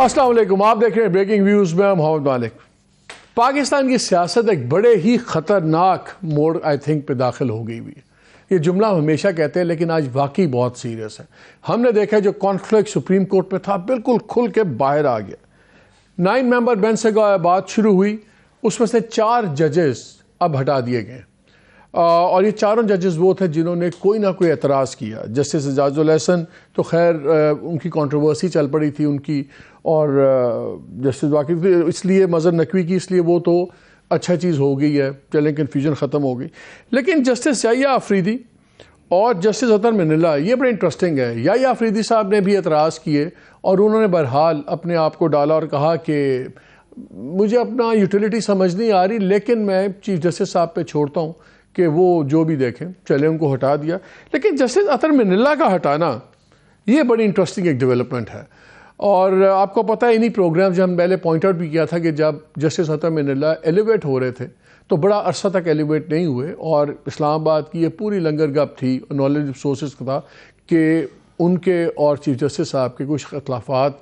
السلام علیکم، آپ دیکھ رہے ہیں بریکنگ ویوز میں محمد مالک۔ پاکستان کی سیاست ایک بڑے ہی خطرناک موڑ آئی تھنک پہ داخل ہو گئی ہوئی ہے۔ یہ جملہ ہمیشہ کہتے ہیں لیکن آج واقعی بہت سیریس ہے۔ ہم نے دیکھا جو کانفلکٹ سپریم کورٹ پہ تھا بالکل کھل کے باہر آ گیا۔ 9 ممبر بینچ سے بات شروع ہوئی، اس میں سے 4 ججز اب ہٹا دیے گئے، اور یہ چاروں ججز وہ تھے جنہوں نے کوئی نہ کوئی اعتراض کیا۔ جسٹس اعجاز الحسن تو خیر ان کی کنٹروورسی چل پڑی تھی ان کی، اور جسٹس واقف اس لیے مظہر نقوی کی، اس لیے وہ تو اچھا چیز ہو گئی ہے، چلیں کنفیوژن ختم ہو گئی۔ لیکن جسٹس یحییٰ آفریدی اور جسٹس اطہر مناللہ یہ بڑے انٹرسٹنگ ہے۔ یحییٰ آفریدی صاحب نے بھی اعتراض کیے اور انہوں نے بہرحال اپنے آپ کو ڈالا اور کہا کہ مجھے اپنا یوٹیلیٹی سمجھ نہیں آ رہی، لیکن میں چیف جسٹس صاحب پہ چھوڑتا ہوں کہ وہ جو بھی دیکھیں، چلے ان کو ہٹا دیا۔ لیکن جسٹس اطہر مناللہ کا ہٹانا یہ بڑی انٹرسٹنگ ایک ڈیولپمنٹ ہے، اور آپ کو پتہ ہے انہی پروگرام جو ہم پہلے پوائنٹ آؤٹ بھی کیا تھا کہ جب جسٹس اطہر مناللہ ایلیویٹ ہو رہے تھے تو بڑا عرصہ تک ایلیویٹ نہیں ہوئے، اور اسلام آباد کی یہ پوری لنگر گپ تھی، نالج سورسز کا تھا کہ ان کے اور چیف جسٹس صاحب کے کچھ اختلافات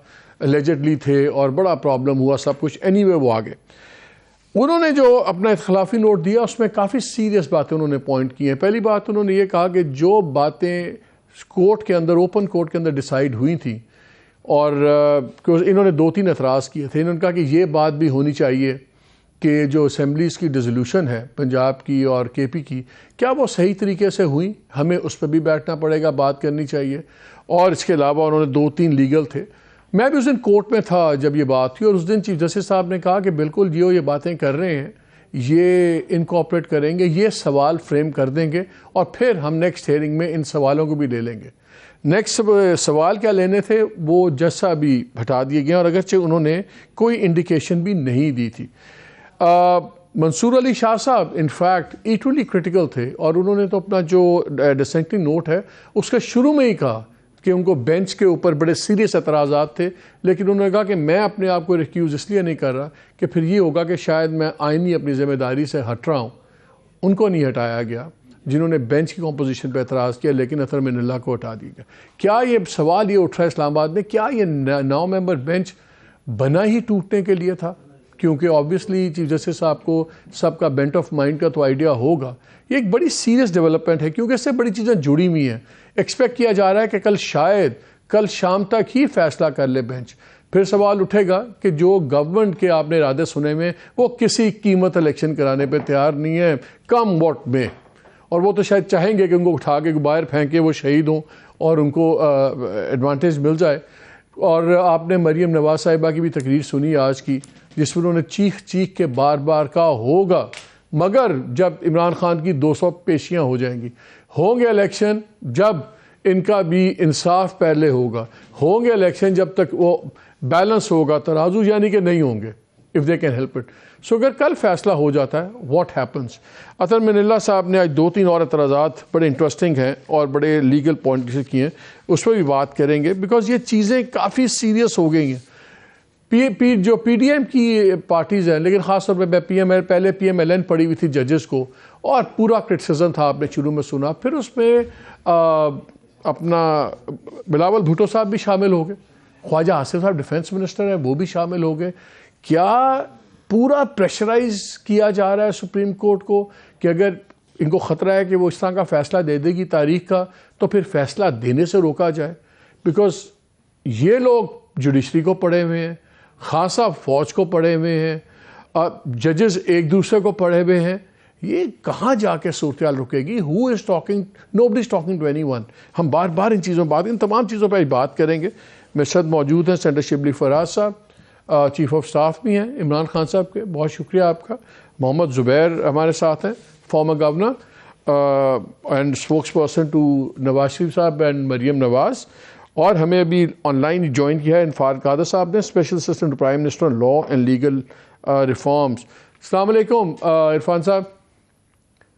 الیجڈلی تھے اور بڑا پرابلم ہوا سب کچھ۔ اینی وے وہ آگے انہوں نے جو اپنا اختلافی نوٹ دیا اس میں کافی سیریس باتیں انہوں نے پوائنٹ کی ہیں۔ پہلی بات انہوں نے یہ کہا کہ جو باتیں کورٹ کے اندر، اوپن کورٹ کے اندر ڈیسائیڈ ہوئی تھیں، اور انہوں نے 2-3 اعتراض کیے تھے، انہوں نے کہا کہ یہ بات بھی ہونی چاہیے کہ جو اسمبلیز کی ڈیزولوشن ہے پنجاب کی اور کے پی کی، کیا وہ صحیح طریقے سے ہوئیں، ہمیں اس پہ بھی بیٹھنا پڑے گا، بات کرنی چاہیے۔ اور اس کے علاوہ انہوں نے 2-3 لیگل تھے۔ میں بھی اس دن کورٹ میں تھا جب یہ بات تھی، اور اس دن چیف جسٹس صاحب نے کہا کہ بالکل جو یہ باتیں کر رہے ہیں یہ انکارپوریٹ کریں گے، یہ سوال فریم کر دیں گے، اور پھر ہم نیکسٹ ہیئرنگ میں ان سوالوں کو بھی لے لیں گے۔ نیکسٹ سوال کیا لینے تھے وہ جج صاحب بھی ہٹا دیے گئے، اور اگرچہ انہوں نے کوئی انڈیکیشن بھی نہیں دی تھی۔ منصور علی شاہ صاحب انفیکٹ ایکولی کرٹیکل تھے، اور انہوں نے تو اپنا جو ڈسینٹنگ نوٹ ہے اس کا شروع میں ہی کہا کہ ان کو بینچ کے اوپر بڑے سیریس اعتراضات تھے، لیکن انہوں نے کہا کہ میں اپنے آپ کو ریکیوز اس لیے نہیں کر رہا کہ پھر یہ ہوگا کہ شاید میں آئینی اپنی ذمہ داری سے ہٹ رہا ہوں۔ ان کو نہیں ہٹایا گیا جنہوں نے بینچ کی کمپوزیشن پہ اعتراض کیا، لیکن اطہر مناللہ کو ہٹا دیا گیا۔ کیا یہ سوال یہ اٹھ رہا ہے اسلام آباد میں، کیا یہ 9 ممبر بینچ بنا ہی ٹوٹنے کے لیے تھا؟ کیونکہ آبویسلی چیف جسٹس صاحب کو سب کا بینٹ آف مائنڈ کا تو آئیڈیا ہوگا۔ یہ ایک بڑی سیریس ڈیولپمنٹ ہے کیونکہ اس سے بڑی چیزیں جڑی ہوئی ہیں۔ ایکسپیکٹ کیا جا رہا ہے کہ کل شام تک ہی فیصلہ کر لے بینچ۔ پھر سوال اٹھے گا کہ جو گورنمنٹ کے آپ نے ارادے سنے میں وہ کسی قیمت الیکشن کرانے پہ تیار نہیں ہے، کم واٹ میں، اور وہ تو شاید چاہیں گے کہ ان کو اٹھا کے باہر پھینکے، وہ شہید ہوں اور ان کو ایڈوانٹیج مل جائے۔ اور آپ نے مریم نواز صاحبہ کی بھی تقریر سنی آج کی، جس میں انہوں نے چیخ کے بار بار کہا ہوگا، مگر جب عمران خان کی 200 پیشیاں ہو جائیں گی، ہوں گے الیکشن جب ان کا بھی انصاف پہلے ہوگا، ہوں گے الیکشن جب تک وہ بیلنس ہوگا، ترازو یعنی کہ نہیں ہوں گے if they can help it۔ سو اگر کل فیصلہ ہو جاتا ہے what happens۔ اطہر مناللہ صاحب نے آج 2-3 اور اعتراضات بڑے انٹرسٹنگ ہیں اور بڑے لیگل پوائنٹ کیے ہیں، اس پہ بھی بات کریں گے، بیکاز یہ چیزیں کافی سیریس ہو گئی ہیں۔ جو پی ڈی ایم کی پارٹیز ہیں، لیکن خاص طور پہ پہلے پی ایم ایل این پڑی ہوئی تھی ججز کو، اور پورا کرٹیسزم تھا، آپ نے شروع میں سنا، پھر اس میں اپنا بلاول بھٹو صاحب بھی شامل ہو گئے، خواجہ آصف صاحب ڈیفنس منسٹر ہیں وہ بھی شامل ہو گئے۔ کیا پورا پریشرائز کیا جا رہا ہے سپریم کورٹ کو کہ اگر ان کو خطرہ ہے کہ وہ اس طرح کا فیصلہ دے دے گی تاریخ کا تو پھر فیصلہ دینے سے روکا جائے؟ بیکاز یہ لوگ جوڈیشری کو پڑھے ہوئے ہیں، خاصا فوج کو پڑھے ہوئے ہیں، ججز ایک دوسرے کو پڑھے ہوئے ہیں، یہ کہاں جا کے صورتحال رکے گی؟ Who is talking? Nobody is talking to anyone. ہم بار بار ان تمام چیزوں پہ بات کریں گے۔ میرے ساتھ موجود ہیں سینیٹر شبلی فراز صاحب، چیف آف سٹاف بھی ہیں عمران خان صاحب کے، بہت شکریہ آپ کا۔ محمد زبیر ہمارے ساتھ ہیں، former governor and spokesperson to Nawaz Sharif sahab and Maryam Nawaz, اور ہمیں ابھی آن لائن جوائن کیا ہے انفار قادر صاحب نے، special assistant to prime minister on law and legal reforms. السلام علیکم عرفان صاحب۔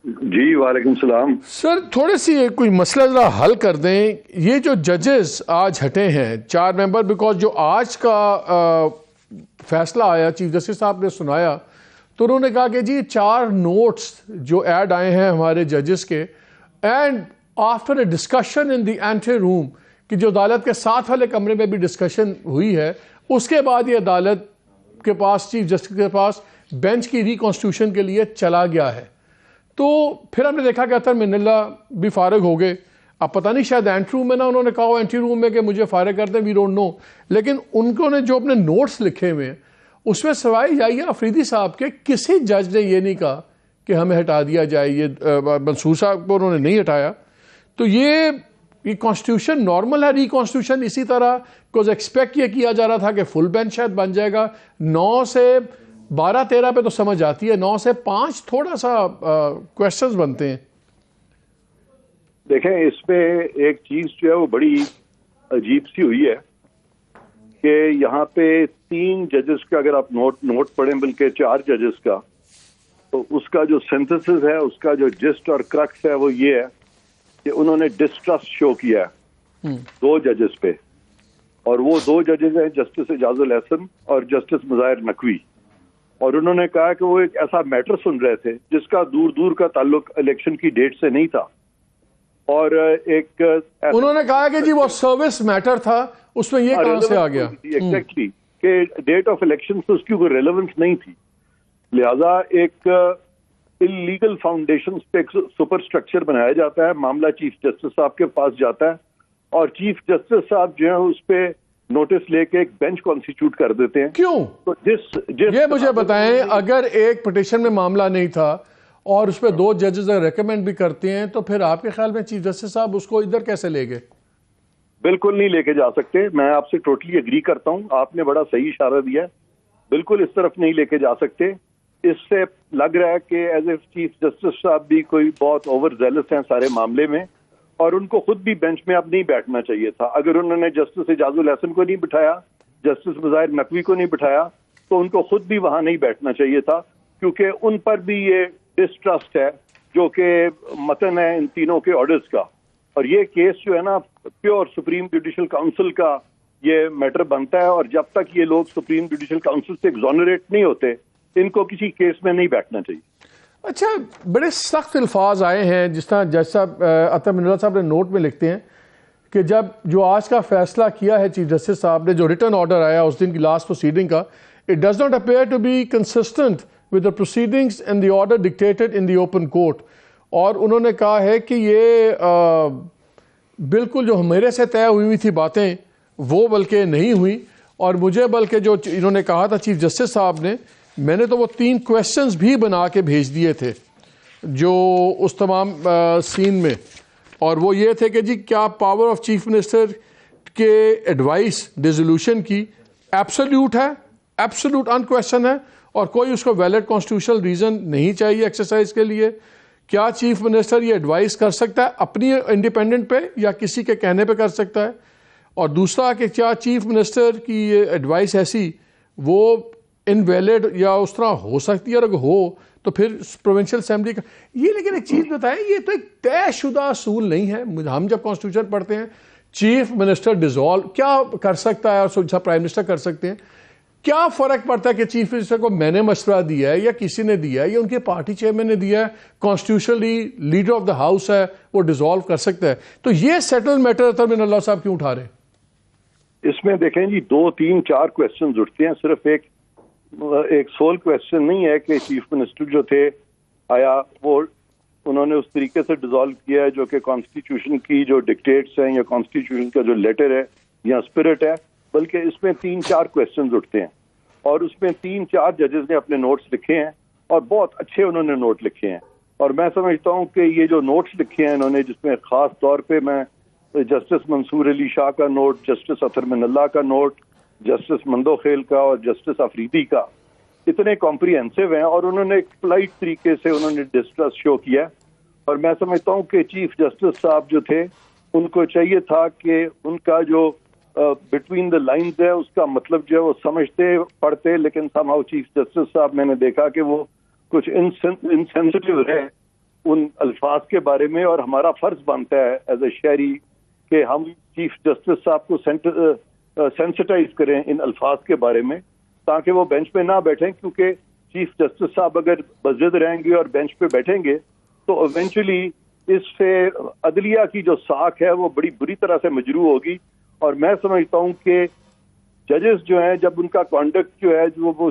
جی وعلیکم السلام سر، تھوڑے سی کوئی مسئلہ ذرا حل کر دیں۔ یہ جو ججز آج ہٹے ہیں 4 ممبر، بیکاز جو آج کا فیصلہ آیا چیف جسٹس صاحب نے سنایا تو انہوں نے کہا کہ جی 4 نوٹس جو ایڈ آئے ہیں ہمارے ججز کے، and after a discussion in the anteroom, کہ جو عدالت کے ساتھ والے کمرے میں بھی ڈسکشن ہوئی ہے، اس کے بعد یہ عدالت کے پاس, چیف جسٹس کے پاس بینچ کی ریکانسٹیٹیوشن کے لیے چلا گیا ہے. تو پھر ہم نے دیکھا کہ اطہر من اللہ بھی فارغ ہو گئے. اب پتہ نہیں شاید اینٹی روم میں نا انہوں نے کہا اینٹی روم میں کہ مجھے فارغ کر دیں, وی ڈونٹ نو. لیکن ان کو نے جو اپنے نوٹس لکھے ہوئے ہیں اس میں سوائے یحییٰ افریدی صاحب کے کسی جج نے یہ نہیں کہا کہ ہمیں ہٹا دیا جائے. یہ منصور صاحب کو انہوں نے نہیں ہٹایا. تو یہ کانسٹیٹیوشن نارمل ہے ریکانسٹیٹیوشن اسی طرح کوز ایکسپیکٹ یہ کیا جا رہا تھا کہ فل بینچ شاید بن جائے گا. 9 سے 12-13 پہ تو سمجھ آتی ہے, 9 سے 5 تھوڑا سا کوشچنز بنتے ہیں. دیکھیں اس میں ایک چیز جو ہے وہ بڑی عجیب سی ہوئی ہے کہ یہاں پہ 3 ججز کا اگر آپ نوٹ پڑھیں, بلکہ 4 ججز کا, تو اس کا جو سینتھسس ہے, اس کا جو جسٹ اور کرکس ہے وہ یہ ہے کہ انہوں نے ڈسٹرسٹ شو کیا ہے 2 ججز پہ, اور وہ 2 ججز ہیں جسٹس اعجاز الحسن اور جسٹس مظاہر نقوی. اور انہوں نے کہا کہ وہ ایک ایسا میٹر سن رہے تھے جس کا دور دور کا تعلق الیکشن کی ڈیٹ سے نہیں تھا, اور ایک انہوں نے کہا کہ جی وہ سروس میٹر تھا, اس میں یہ کہاں سے آ گیا ایگزیکٹلی کہ ڈیٹ آف الیکشن سے اس کی کوئی ریلیونس نہیں تھی. لہذا ایک انلیگل فاؤنڈیشن پہ ایک سپر اسٹرکچر بنایا جاتا ہے, معاملہ چیف جسٹس صاحب کے پاس جاتا ہے, اور چیف جسٹس صاحب جو ہے اس پہ نوٹس لے کے ایک بینچ کانسٹیٹیوٹ کر دیتے ہیں. کیوں؟ تو یہ مجھے بتائیں, اگر ایک پٹیشن میں معاملہ نہیں تھا اور اس پہ 2 ججز ریکمینڈ بھی کرتے ہیں, تو پھر آپ کے خیال میں چیف جسٹس صاحب اس کو ادھر کیسے لے گئے؟ بالکل نہیں لے کے جا سکتے. میں آپ سے ٹوٹلی اگری کرتا ہوں, آپ نے بڑا صحیح اشارہ دیا ہے. بالکل اس طرف نہیں لے کے جا سکتے. اس سے لگ رہا ہے کہ ایز اے چیف جسٹس صاحب بھی کوئی بہت اوور زیلس ہیں سارے معاملے میں, اور ان کو خود بھی بینچ میں اب نہیں بیٹھنا چاہیے تھا. اگر انہوں نے جسٹس اعجاز الحسن کو نہیں بٹھایا, جسٹس مظاہر نقوی کو نہیں بٹھایا, تو ان کو خود بھی وہاں نہیں بیٹھنا چاہیے تھا, کیونکہ ان پر بھی یہ ڈسٹرسٹ ہے جو کہ متن ہے ان تینوں کے آرڈرز کا. اور یہ کیس جو ہے نا پیور سپریم جوڈیشل کاؤنسل کا یہ میٹر بنتا ہے, اور جب تک یہ لوگ سپریم جوڈیشل کاؤنسل سے ایگزونریٹ نہیں ہوتے, ان کو کسی کیس میں نہیں بیٹھنا چاہیے. اچھا, بڑے سخت الفاظ آئے ہیں, جس طرح جج صاحب اطہر من اللہ صاحب نے نوٹ میں لکھتے ہیں کہ جب جو آج کا فیصلہ کیا ہے چیف جسٹس صاحب نے, جو ریٹن آرڈر آیا اس دن کی لاسٹ پروسیڈنگ کا, it does not appear to be consistent with the proceedings and the order dictated in the open court. اور انہوں نے کہا ہے کہ یہ بالکل جو میرے سے طے ہوئی تھی باتیں وہ بلکہ نہیں ہوئی, اور مجھے بلکہ جو انہوں نے کہا تھا چیف جسٹس صاحب نے, میں نے تو وہ 3 کویسچنز بھی بنا کے بھیج دیے تھے جو اس تمام سین میں, اور وہ یہ تھے کہ جی کیا پاور آف چیف منسٹر کے ایڈوائس ڈیزولوشن کی ایبسلیوٹ ہے, ایبسلیوٹ ان کویسچن ہے, اور کوئی اس کو ویلڈ کانسٹیٹیوشنل ریزن نہیں چاہیے ایکسرسائز کے لیے. کیا چیف منسٹر یہ ایڈوائس کر سکتا ہے اپنی انڈیپینڈنٹ پہ یا کسی کے کہنے پہ کر سکتا ہے؟ اور دوسرا کہ کیا چیف منسٹر کی یہ ایڈوائس ایسی وہ انویلڈ یا اس طرح ہو سکتی ہے, اور اگر ہو تو پھر پروونشل اسمبلی کا یہ. لیکن ایک چیز بتائیں, یہ تو ایک طے شدہ اصول نہیں ہے. ہم جب کانسٹیٹیوشن پڑھتے ہیں چیف منسٹر ڈیزالو کیا کر سکتا ہے اور پرائم منسٹر کر سکتے ہیں, کیا فرق پڑتا ہے کہ چیف منسٹر کو میں نے مشورہ دیا ہے یا کسی نے دیا ہے یا ان کے پارٹی چیئرمین نے دیا ہے, constitutionally leader of the house ہے, وہ ڈیزالو کر سکتا ہے. تو یہ سیٹل میٹر اطہر من اللہ صاحب کیوں اٹھا رہے ہیں؟ اس میں دیکھیں جی 2 3 4 کویسچنز اٹھتے ہیں. صرف ایک سول کویسچن نہیں ہے کہ چیف منسٹر جو تھے آیا وہ انہوں نے اس طریقے سے ڈیزالو کیا ہے جو کہ کانسٹیٹیوشن کی جو ڈکٹیٹس ہیں یا کانسٹیٹیوشن کا جو لیٹر ہے یا اسپرٹ ہے, بلکہ اس میں 3 4 کویسچنز اٹھتے ہیں, اور اس میں 3 4 ججز نے اپنے نوٹس لکھے ہیں, اور بہت اچھے انہوں نے نوٹ لکھے ہیں. اور میں سمجھتا ہوں کہ یہ جو نوٹس لکھے ہیں انہوں نے, جس میں خاص طور پہ میں جسٹس منصور علی شاہ کا نوٹ, جسٹس اطہر من اللہ کا نوٹ, جسٹس مندوخیل کا اور جسٹس افریدی کا, اتنے کمپریہنسو ہیں, اور انہوں نے ایک پلائٹ طریقے سے انہوں نے ڈسٹرسٹ شو کیا. اور میں سمجھتا ہوں کہ چیف جسٹس صاحب جو تھے ان کو چاہیے تھا کہ ان کا جو بٹوین دا لائنز ہے اس کا مطلب جو ہے وہ سمجھتے پڑھتے, لیکن سم ہاؤ چیف جسٹس صاحب میں نے دیکھا کہ وہ کچھ انسینسٹیو رہے ان الفاظ کے بارے میں. اور ہمارا فرض بنتا ہے ایز اے شہری کہ ہم چیف جسٹس صاحب کو سینسٹائز کریں ان الفاظ کے بارے میں, تاکہ وہ بینچ پہ نہ بیٹھیں, کیونکہ چیف جسٹس صاحب اگر بضد رہیں گے اور بینچ پہ بیٹھیں گے تو ایونچولی اس سے عدلیہ کی جو ساکھ ہے وہ بڑی بری طرح سے مجروح ہوگی. اور میں سمجھتا ہوں کہ ججز جو ہیں جب ان کا کانڈکٹ جو ہے وہ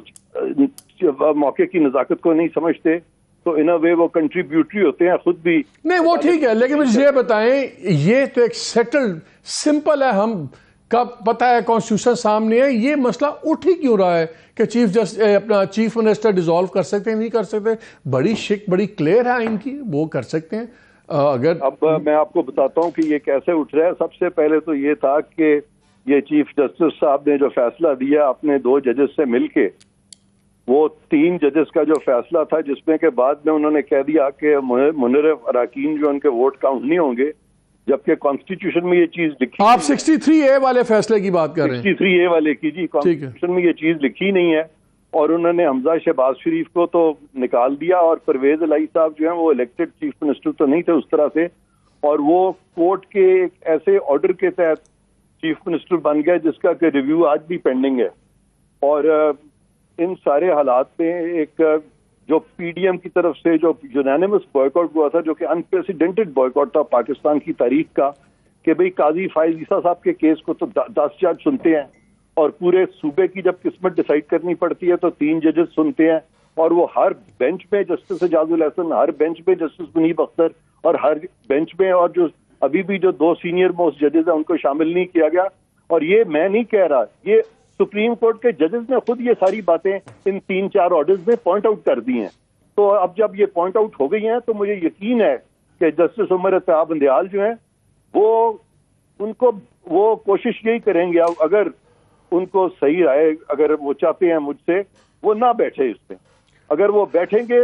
موقع کی نزاکت کو نہیں سمجھتے تو ان اے وے وہ کنٹریبیوٹری ہوتے ہیں خود بھی. نہیں وہ ٹھیک ہے، لیکن مجھے یہ بتائیں، یہ تو ایک سیٹلڈ سمپل ہے، ہم کب پتہ ہے کانسٹیٹیوشن سامنے ہے، یہ مسئلہ اٹھ ہی کیوں رہا ہے کہ اپنا چیف منسٹر ڈیزالو کر سکتے ہیں نہیں کر سکتے؟ بڑی بڑی کلیئر ہے ان کی، وہ کر سکتے ہیں. اگر اب میں آپ کو بتاتا ہوں کہ یہ کیسے اٹھ رہا ہے. سب سے پہلے تو یہ تھا کہ یہ چیف جسٹس صاحب نے جو فیصلہ دیا اپنے 2 ججز سے مل کے، وہ 3 ججز کا جو فیصلہ تھا جس میں کہ بعد میں انہوں نے کہہ دیا کہ منرف اراکین جو ان کے ووٹ کاؤنٹ نہیں ہوں گے، جبکہ کانسٹیٹیوشن میں یہ چیز لکھی. آپ 63A والے فیصلے کی بات کر رہے ہیں؟ 63A والے کی جی. کانسٹیٹیوشن میں یہ چیز لکھی نہیں ہے اور انہوں نے حمزہ شہباز شریف کو تو نکال دیا اور پرویز الہی صاحب جو ہیں وہ الیکٹڈ چیف منسٹر تو نہیں تھے اس طرح سے، اور وہ کورٹ کے ایک ایسے آرڈر کے تحت چیف منسٹر بن گئے جس کا کہ ریویو آج بھی پینڈنگ ہے. اور ان سارے حالات میں ایک جو پی ڈی ایم کی طرف سے جو یونینیمس بوائیکاٹ ہوا تھا، جو کہ انپریسیڈنٹڈ بوائیکاٹ تھا پاکستان کی تاریخ کا، کہ بھئی قاضی فائز عیسیٰ صاحب کے کیس کو تو 10 جج سنتے ہیں اور پورے صوبے کی جب قسمت ڈیسائیڈ کرنی پڑتی ہے تو 3 ججز سنتے ہیں، اور وہ ہر بینچ میں جسٹس اعجاز الحسن، ہر بینچ میں جسٹس منیب اختر، اور ہر بینچ میں اور جو ابھی بھی جو 2 سینئر موسٹ ججز ہیں ان کو شامل نہیں کیا گیا. اور یہ میں نہیں کہہ رہا، یہ سپریم کورٹ کے ججز نے خود یہ ساری باتیں ان 3-4 آرڈرز میں پوائنٹ آؤٹ کر دی ہیں. تو اب جب یہ پوائنٹ آؤٹ ہو گئی ہیں تو مجھے یقین ہے کہ جسٹس عمر اتحاد بندیال جو ہیں وہ کوشش یہی کریں گے، اگر ان کو صحیح رائے اگر وہ چاہتے ہیں مجھ سے، وہ نہ بیٹھے اس پہ. اگر وہ بیٹھیں گے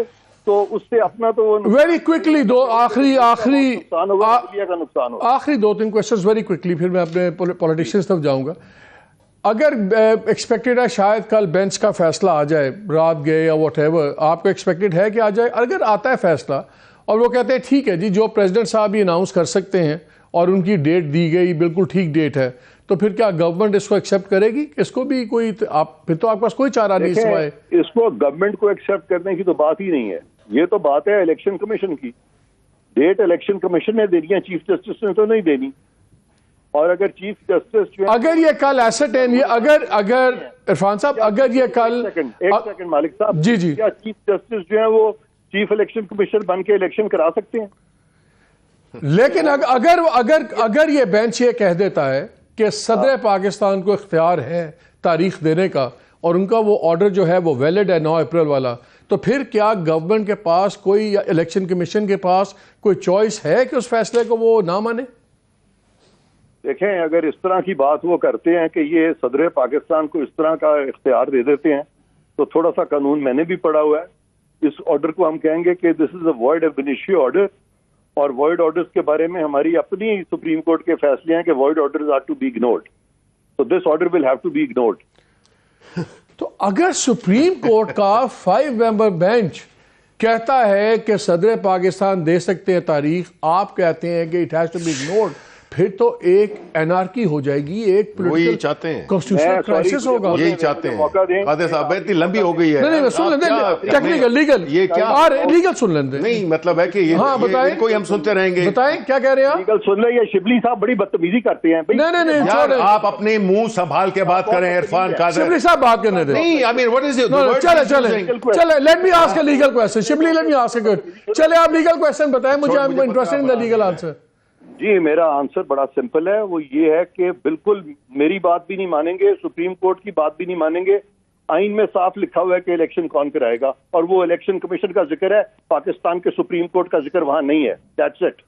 تو اس سے اپنا تو ویری کوئکلی نقصان ہوگا، انڈیا کا نقصان ہوگا. آخری 2-3 کوشچنز ویری کوئکلی، پھر میں اپنے پولیٹیشینز تک جاؤں گا. اگر ایکسپیکٹڈ ہے شاید کل بینچ کا فیصلہ آ جائے، رات گئے یا واٹ ایور، آپ کو ایکسپیکٹڈ ہے کہ آ جائے؟ اگر آتا ہے فیصلہ اور وہ کہتے ہیں ٹھیک ہے جی جو پریزیڈنٹ صاحب یہ اناؤنس کر سکتے ہیں اور ان کی ڈیٹ دی گئی بالکل ٹھیک ڈیٹ ہے، تو پھر کیا گورنمنٹ اس کو ایکسیپٹ کرے گی؟ اس کو بھی کوئی پھر تو آپ کے پاس کوئی چارہ نہیں سوائے اس کو گورنمنٹ کو ایکسیپٹ کرنے کی تو بات ہی نہیں ہے. یہ تو بات ہے الیکشن کمیشن کی. ڈیٹ الیکشن کمیشن نے دینی ہے، چیف جسٹس نے تو نہیں دینی. اور اگر چیف جسٹس جو اگر یہ کل ایسٹ اگر عرفان صاحب اگر یہ کل ایک سیکنڈ مالک صاحب، جی کیا چیف جسٹس جو ہیں وہ چیف الیکشن کمیشنر بن کے الیکشن کرا سکتے ہیں؟ لیکن اگر یہ بینچ یہ کہہ دیتا ہے کہ صدر پاکستان کو اختیار ہے تاریخ دینے کا اور ان کا وہ آرڈر جو ہے وہ ویلڈ ہے 9 اپریل والا، تو پھر کیا گورنمنٹ کے پاس کوئی یا الیکشن کمیشن کے پاس کوئی چوائس ہے کہ اس فیصلے کو وہ نہ مانے؟ دیکھیں اگر اس طرح کی بات وہ کرتے ہیں کہ یہ صدر پاکستان کو اس طرح کا اختیار دے دیتے ہیں تو تھوڑا سا قانون میں نے بھی پڑھا ہوا ہے، اس آرڈر کو ہم کہیں گے کہ دس از اے وائڈ اب انیشیو آرڈر، اور وائڈ آرڈرز کے بارے میں ہماری اپنی سپریم کورٹ کے فیصلے ہیں کہ void orders are to be ignored, so this order will have to be ignored. تو اگر سپریم کورٹ کا 5 ممبر بینچ کہتا ہے کہ صدر پاکستان دے سکتے ہیں تاریخ، آپ کہتے ہیں کہ it has to be ignored, پھر تو ایک انارکی ہو جائے گی، ایک وہی چاہتے ہیں، کانسٹیٹیوشنل کرائسس ہوگا. یہی چاہتے ہیں. قادر صاحب اتنی لمبی ہو گئی ہے. نہیں سن لیں ٹیکنیکل لیگل یہ کیا لیگل سن لیں. نہیں مطلب ہے کہ یہ کوئی ہم سنتے رہیں گے. بتائیں کیا کہہ رہے ہیں آپ؟ لیگل سن لیں. یہ شبلی صاحب بڑی بدتمیزی کرتے ہیں. نہیں یار آپ اپنے منہ سنبھال کے بات کریں عرفان قادر. شبلی صاحب بات کرنے دیں. نہیں I mean what is it? چلے let me ask a legal question. Shibli let me ask a چلے آپ لیگل کوسچن بتائیں مجھے. I am interested in the legal answer. جی میرا آنسر بڑا سمپل ہے، وہ یہ ہے کہ بالکل میری بات بھی نہیں مانیں گے، سپریم کورٹ کی بات بھی نہیں مانیں گے. آئین میں صاف لکھا ہوا ہے کہ الیکشن کون کرائے گا، اور وہ الیکشن کمیشن کا ذکر ہے، پاکستان کے سپریم کورٹ کا ذکر وہاں نہیں ہے. That's it.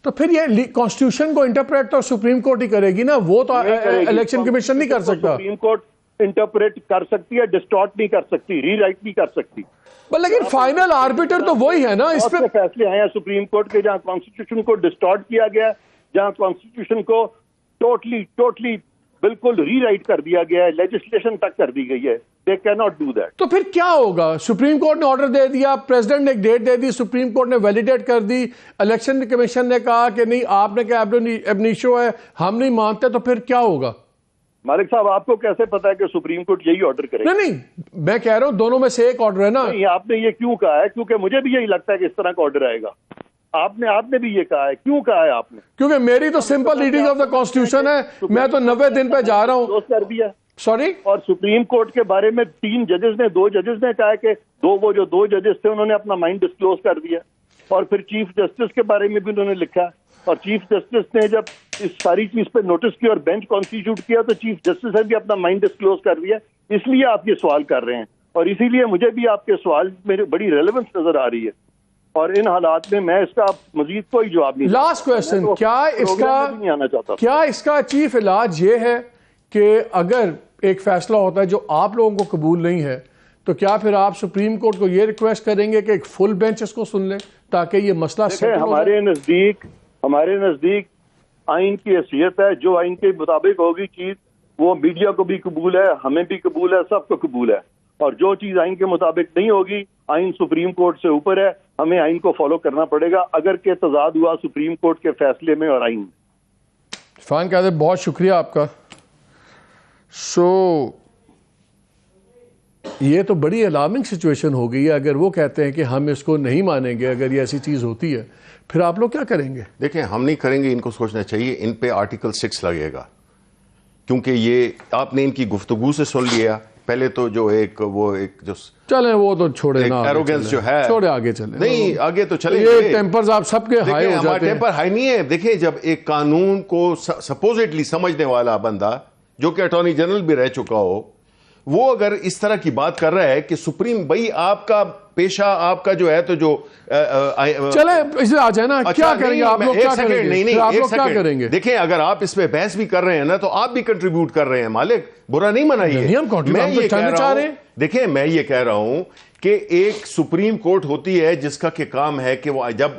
تو پھر یہ کانسٹیٹیوشن کو انٹرپریٹ تو سپریم کورٹ ہی کرے گی نا، وہ تو الیکشن کمیشن نہیں کر سکتا. سپریم کورٹ انٹرپریٹ کر سکتی ہے، ڈسٹارٹ نہیں کر سکتی، ری رائٹ نہیں کر سکتی. لیکن فائنل آربیٹر تو وہی ہے نا. اس پہ فیصلے آئے ہیں سپریم کورٹ کے جہاں کانسٹیٹیوشن کو ڈسٹارٹ کیا گیا، جہاں کانسٹیٹیوشن کو ٹوٹلی بالکل ری رائٹ کر دیا گیا ہے، لیجسلیشن تک کر دی گئی ہے. They can not do that. تو پھر کیا ہوگا؟ سپریم کورٹ نے آرڈر دے دیا، پریزیڈنٹ نے ایک ڈیٹ دے دی، سپریم کورٹ نے ویلیڈیٹ کر دی، الیکشن کمیشن نے کہا کہ نہیں آپ نے کہا ایبنیشو ہے ہم نہیں مانتے، تو پھر کیا ہوگا؟ مالک صاحب آپ کو کیسے پتا ہے کہ سپریم کورٹ یہی آرڈر کرے گا؟ نہیں میں کہہ رہا ہوں دونوں میں سے ایک آرڈر ہے نا. نہیں آپ نے یہ کیوں کہا ہے؟ کیونکہ مجھے بھی یہی لگتا ہے کہ اس طرح کا آرڈر آئے گا. آپ نے بھی یہ کہا ہے. کیوں کہا ہے آپ نے؟ کیونکہ میری تو simple reading of the constitution ہے. میں تو 90 دن پہ جا رہا ہوں. کر دیا سوری اور سپریم کورٹ کے بارے میں 3 ججز نے 2 ججز نے کہا کہ جو 2 ججز تھے انہوں نے اپنا مائنڈ ڈسکلوز کر دیا, اور پھر چیف جسٹس کے بارے میں بھی انہوں نے لکھا, اور چیف جسٹس نے جب اس ساری چیز پہ نوٹس کیا اور بینچ کانسٹیٹیوٹ کیا تو چیف جسٹس نے بھی اپنا مائنڈ ڈسکلوز کر دیا. اس لیے آپ یہ سوال کر رہے ہیں, اور اسی لیے مجھے بھی آپ کے سوال میں بڑی ریلیونس نظر آ رہی ہے, اور ان حالات میں اس کا مزید کوئی جواب نہیں. لاسٹ کوشچن, کیا اس کا چیف علاج یہ ہے کہ اگر ایک فیصلہ ہوتا ہے جو آپ لوگوں کو قبول نہیں ہے تو کیا پھر آپ سپریم کورٹ کو یہ ریکویسٹ کریں گے کہ ایک فل بینچ اس کو سن لیں تاکہ یہ مسئلہ سیٹل ہو جائے؟ ہمارے نزدیک آئین کی حیثیت ہے, جو آئین کے مطابق ہوگی چیز وہ میڈیا کو بھی قبول ہے, ہمیں بھی قبول ہے, سب کو قبول ہے, اور جو چیز آئین کے مطابق نہیں ہوگی آئین سپریم کورٹ سے اوپر ہے, ہمیں آئین کو فالو کرنا پڑے گا اگر کہ تضاد ہوا سپریم کورٹ کے فیصلے میں اور آئین میں. عرفان قادر بہت شکریہ آپ کا. یہ تو بڑی الارمنگ سچویشن ہو گئی ہے. اگر وہ کہتے ہیں کہ ہم اس کو نہیں مانیں گے اگر یہ ایسی چیز ہوتی ہے, پھر آپ لوگ کیا کریں گے؟ دیکھیں ہم نہیں کریں گے, ان کو سوچنا چاہیے ان پہ آرٹیکل 6 لگے گا, کیونکہ یہ آپ نے ان کی گفتگو سے سن لیا. پہلے تو جو چلیں وہ تو چھوڑے نا, ایروگنس جو ہے چھوڑے آگے چلیں, نہیں آگے تو چلیں. یہ ٹیمپرز آپ سب کے ہائی ہو جاتے ہیں. ٹیمپر ہائی نہیں ہے. دیکھیں جب ایک قانون کو سپوزٹلی سمجھنے والا بندہ جو کہ اٹارنی جنرل بھی رہ چکا ہو, وہ اگر اس طرح کی بات کر رہا ہے کہ سپریم بھائی آپ کا پیشہ آپ کا جو ہے تو جو چلے اس میں آ جائے نا, کیا کریں گے آپ لوگ؟ کیا کریں گے؟ دیکھیں اگر آپ اس پہ بحث بھی کر رہے ہیں نا تو آپ بھی کنٹریبیوٹ کر رہے ہیں, مالک برا نہیں منائیے. میں یہ کہہ رہا ہوں, دیکھیں میں یہ کہہ رہا ہوں کہ ایک سپریم کورٹ ہوتی ہے جس کا کہ کام ہے کہ وہ جب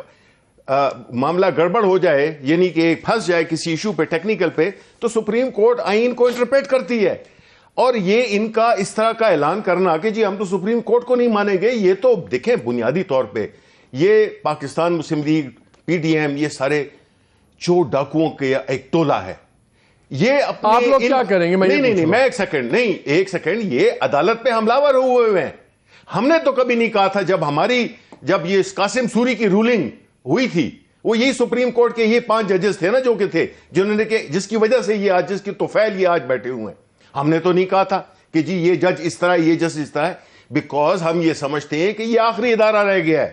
معاملہ گڑبڑ ہو جائے, یعنی کہ پھنس جائے کسی ایشو پہ ٹیکنیکل پہ, تو سپریم کورٹ آئین کو انٹرپریٹ کرتی ہے. اور یہ ان کا اس طرح کا اعلان کرنا کہ جی ہم تو سپریم کورٹ کو نہیں مانیں گے, یہ تو دیکھیں بنیادی طور پہ یہ پاکستان مسلم لیگ, پی ڈی ایم, یہ سارے چور ڈاکوؤں کے ایک ٹولہ ہے. یہ آپ لوگ کیا کریں گے؟ نہیں میں ایک سیکنڈ یہ عدالت پہ حملہ ور ہوئے ہیں. ہم نے تو کبھی نہیں کہا تھا جب یہ قاسم سوری کی رولنگ ہوئی تھی, وہ یہی سپریم کورٹ کے یہ 5 ججز تھے نا جو کہ تھے, جنہوں نے کہ جس کی وجہ سے یہ آج جس کی توفیل یہ آج بیٹھے ہوئے ہیں. ہم نے تو نہیں کہا تھا کہ جی یہ جج اس طرح, یہ جج اس طرح ہے, بیکاز ہم یہ سمجھتے ہیں کہ یہ آخری ادارہ رہ گیا ہے.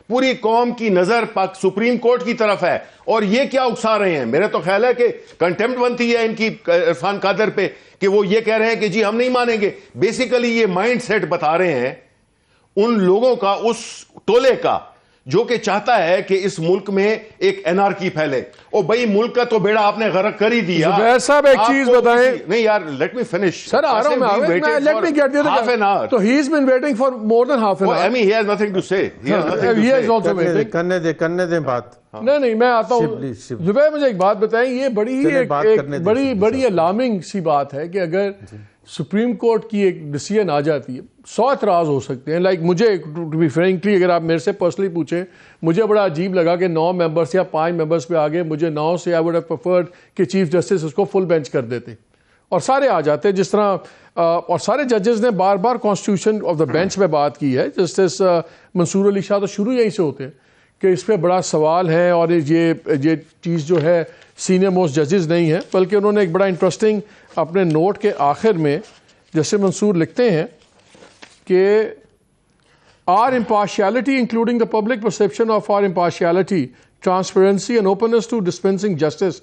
پوری قوم کی نظر سپریم کورٹ کی طرف ہے, اور یہ کیا اکسا رہے ہیں. میرا تو خیال ہے کہ کنٹیمپٹ بنتی ہے ان کی عرفان قادر پہ کہ وہ یہ کہہ رہے ہیں کہ جی ہم نہیں مانیں گے. بیسیکلی یہ مائنڈ سیٹ بتا رہے ہیں ان لوگوں کا, اس ٹولے کا جو کہ چاہتا ہے کہ اس ملک میں ایک انارکی پھیلے. او بھائی ملک کا تو بیڑا آپ نے غرق کر ہی دیا. زبیر صاحب ایک چیز بتائیں. نہیں یار, لیٹ می فنش سر, آ رہا ہوں میں, let me get there half an hour. تو he has been waiting for more than half an hour. I mean he has nothing to say. He has also waiting. کرنے دیں بات. نہیں میں آتا ہوں. زبیر مجھے ایک بات بتائیں, یہ بڑی الارمنگ سی بات ہے کہ اگر سپریم کورٹ کی ایک ڈیسیژن آ جاتی ہے, 100 اعتراض ہو سکتے ہیں. لائک مجھے ٹو بی فرینکلی اگر آپ میرے سے پرسنلی پوچھیں, مجھے بڑا عجیب لگا کہ 9 ممبرس یا 5 ممبرس پہ آگے, مجھے 9 سے آئی ووڈ ہیو پریفرڈ کہ چیف جسٹس اس کو فل بینچ کر دیتے اور سارے آ جاتے, جس طرح اور سارے ججز نے بار بار کانسٹیٹیوشن آف دا بینچ پہ بات کی ہے. جسٹس منصور علی شاہ تو شروع یہیں سے ہوتے ہیں کہ اس پہ بڑا سوال ہے, اور یہ چیز جو ہے سینئر موسٹ ججز نہیں ہے, بلکہ انہوں نے ایک بڑا انٹرسٹنگ اپنے نوٹ کے آخر میں جیسے منصور لکھتے ہیں کہ our impartiality, including the public perception of our impartiality, transparency and openness to dispensing justice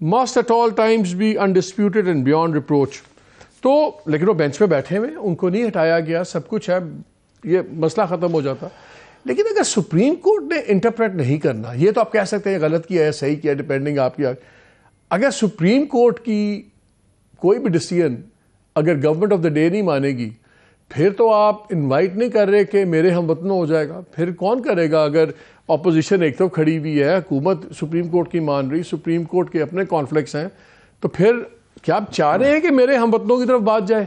must at all times be undisputed and beyond reproach. تو لیکن وہ بینچ پہ بیٹھے ہوئے, ان کو نہیں ہٹایا گیا, سب کچھ ہے, یہ مسئلہ ختم ہو جاتا. لیکن اگر سپریم کورٹ نے انٹرپریٹ نہیں کرنا, یہ تو آپ کہہ سکتے ہیں غلط کیا ہے, صحیح کیا, ڈپینڈنگ آپ کی. اگر سپریم کورٹ کی کوئی بھی ڈیسیژن اگر گورنمنٹ آف دا ڈے نہیں مانے گی, پھر تو آپ انوائٹ نہیں کر رہے کہ میرے ہم وطنوں ہو جائے گا. پھر کون کرے گا؟ اگر اپوزیشن ایک طرف کھڑی ہوئی ہے, حکومت سپریم کورٹ کی مان رہی, سپریم کورٹ کے اپنے کانفلکٹس ہیں, تو پھر کیا آپ چاہ رہے ہیں کہ میرے ہم وطنوں کی طرف بات جائے؟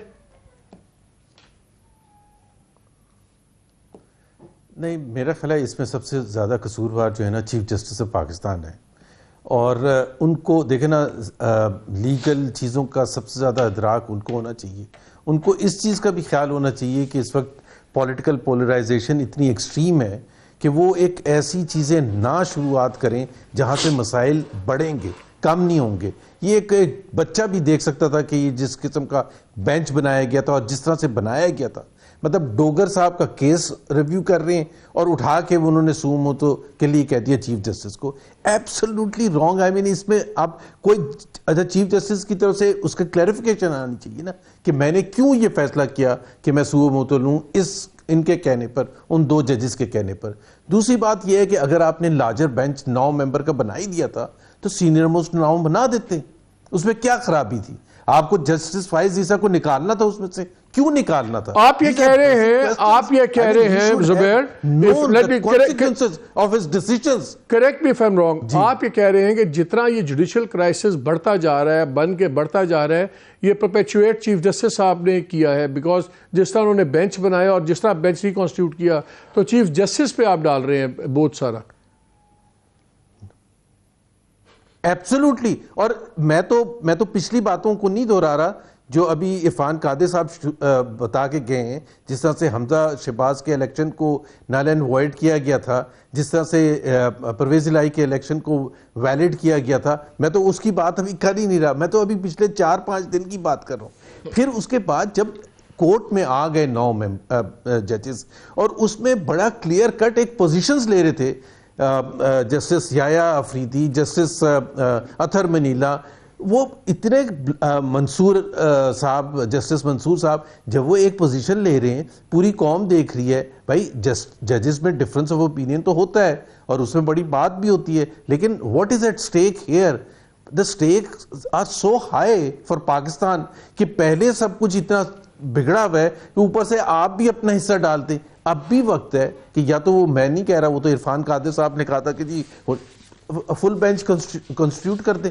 نہیں, میرا خیال ہے اس میں سب سے زیادہ قصوروار جو ہے نا چیف جسٹس آف پاکستان ہے. اور ان کو دیکھیں نا, لیگل چیزوں کا سب سے زیادہ ادراک ان کو ہونا چاہیے. ان کو اس چیز کا بھی خیال ہونا چاہیے کہ اس وقت پولیٹیکل پولرائزیشن اتنی ایکسٹریم ہے کہ وہ ایک ایسی چیزیں نہ شروعات کریں جہاں سے مسائل بڑھیں گے. کم نہیں ہوں گے. یہ ایک بچہ بھی دیکھ سکتا تھا کہ یہ جس قسم کا بینچ بنایا گیا تھا اور جس طرح سے بنایا گیا تھا, مطلب ڈوگر صاحب کا کیس ریویو کر رہے ہیں اور اٹھا کے انہوں نے سو موتو کے لیے کہہ دیا چیف جسٹس کو. Absolutely wrong. آئی مین اس میں اب کوئی اچھا چیف جسٹس کی طرف سے اس کا کلیریفیکیشن آنی چاہیے نا کہ میں نے کیوں یہ فیصلہ کیا کہ میں سو موتو لوں ان کے کہنے پر, ان 2 ججز کے کہنے پر. دوسری بات یہ ہے کہ اگر آپ نے لارجر بینچ 9 ممبر کا بنا ہی دیا تھا تو سینئر موسٹ 9 بنا دیتے, اس میں کیا خرابی تھی؟ آپ کو جسٹس فائز عیسیٰ کو نکالنا تھا اس میں سے, کیوں نکالنا تھا؟ آپ یہ کہہ رہے ہیں Zubair, correct me if I am wrong, آپ یہ کہہ رہے ہیں کہ جتنا یہ جوڈیشل کرائسس بڑھتا جا رہا ہے, بن کے بڑھتا جا رہا ہے, یہ پرپیچویٹ چیف جسٹس صاحب نے کیا ہے, بیکاز جس طرح انہوں نے بینچ بنایا اور جس طرح بینچ ریکانسٹیٹیوٹ کیا تو چیف جسٹس پہ آپ ڈال رہے ہیں بہت سارا. ایبسولوٹلی. اور میں تو پچھلی باتوں کو نہیں دہرا رہا جو ابھی عرفان قادر صاحب بتا کے گئے ہیں, جس طرح سے حمزہ شہباز کے الیکشن کو نل اینڈ وائڈ کیا گیا تھا, جس طرح سے پرویز الہی کے الیکشن کو ویلڈ کیا گیا تھا. میں تو اس کی بات ابھی کر ہی نہیں رہا, میں تو ابھی پچھلے 4-5 دن کی بات کر رہا ہوں. پھر اس کے بعد جب کورٹ میں آ گئے 9 ججز اور اس میں بڑا کلیئر کٹ ایک پوزیشنز لے رہے تھے, justice Yahya Afridi, justice Athar Manila, وہ اتنے منصور صاحب, جسٹس منصور صاحب, جب وہ ایک پوزیشن لے رہے ہیں پوری قوم دیکھ رہی ہے, بھائی ججز میں ڈفرنس آف اوپینین تو ہوتا ہے اور اس میں بڑی بات بھی ہوتی ہے, لیکن what is at stake here? The stakes are so high for Pakistan کہ پہلے سب کچھ اتنا بگڑا ہوا ہے کہ اوپر سے آپ بھی اپنا حصہ ڈالتے. اب بھی وقت ہے کہ یا تو وہ, میں نہیں کہہ رہا, وہ تو عرفان قادر صاحب نے کہا تھا کہ جی فل بینچ کنسٹیٹیوٹ کر دیں,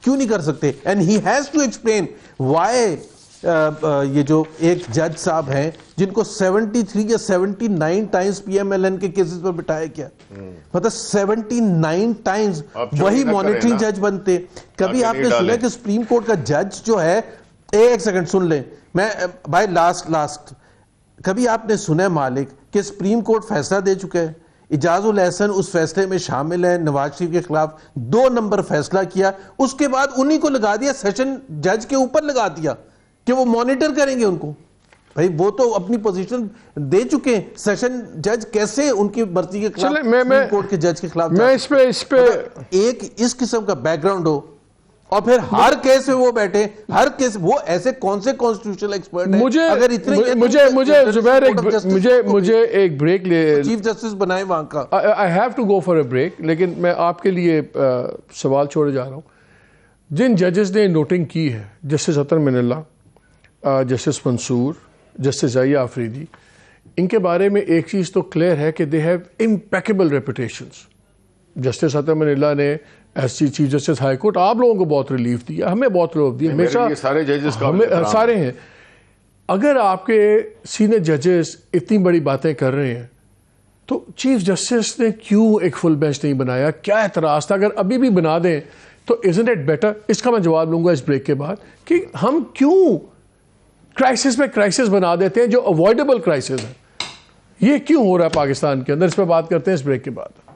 کیوں نہیں کر سکتے؟ And he has to explain why یہ جو ایک جج صاحب ہیں جن کو 73 یا 79 times P M L N کے کیسز پر بٹھایا گیا, مطلب 79 ٹائمز وہی مانیٹرنگ جج بنتے. کبھی آپ نے سنا کہ سپریم کورٹ کا جج جو ہے, ایک سیکنڈ سن لیں, میں بھائی لاسٹ کبھی آپ نے سنا ہے مالک کہ سپریم کورٹ فیصلہ دے چکا ہے, اعجاز الاحسن اس فیصلے میں شامل ہیں, نواز شریف کے خلاف 2 نمبر فیصلہ کیا, اس کے بعد انہی کو لگا دیا, سیشن جج کے اوپر لگا دیا کہ وہ مانیٹر کریں گے ان کو. بھائی وہ تو اپنی پوزیشن دے چکے ہیں, سیشن جج کیسے ان کی مرضی کے خلاف سپریم کورٹ کے جج کے خلاف؟ میں اس پہ ایک اس قسم کا بیک گراؤنڈ ہو اور پھر ہر کیس میں وہ بیٹھے, ہر کیس وہ ایسے کون سے کانسٹیٹیوشنل ایکسپرٹ ہیں اگر اتنے مجھے زبیر مجھے ایک بریک لے, چیف جسٹس بنائے وہاں کا. I have to go for a break, لیکن میں آپ کے لیے سوال چھوڑے جا رہا ہوں. جن ججز نے نوٹنگ کی ہے, justice Athar Minallah, justice Mansoor, justice Yahya Afridi, ان کے بارے میں ایک چیز تو کلیئر ہے کہ they have impeccable reputations. Justice Athar Minallah نے ایس سی چیف جسٹس ہائی کورٹ آپ لوگوں کو بہت ریلیف دیا, ہمیں بہت ریلیف دیا, ہمیشہ سارے ججز کا سارے ہیں. اگر آپ کے سینئر ججز اتنی بڑی باتیں کر رہے ہیں تو چیف جسٹس نے کیوں ایک فل بینچ نہیں بنایا؟ کیا اعتراض تھا؟ اگر ابھی بھی بنا دیں تو isn't it better؟ اس کا میں جواب لوں گا اس بریک کے بعد کہ ہم کیوں کرائسس میں کرائسس بنا دیتے ہیں جو اوائڈیبل کرائسس ہیں. یہ کیوں ہو رہا ہے پاکستان کے اندر؟ اس پہ بات کرتے ہیں اس بریک کے بعد.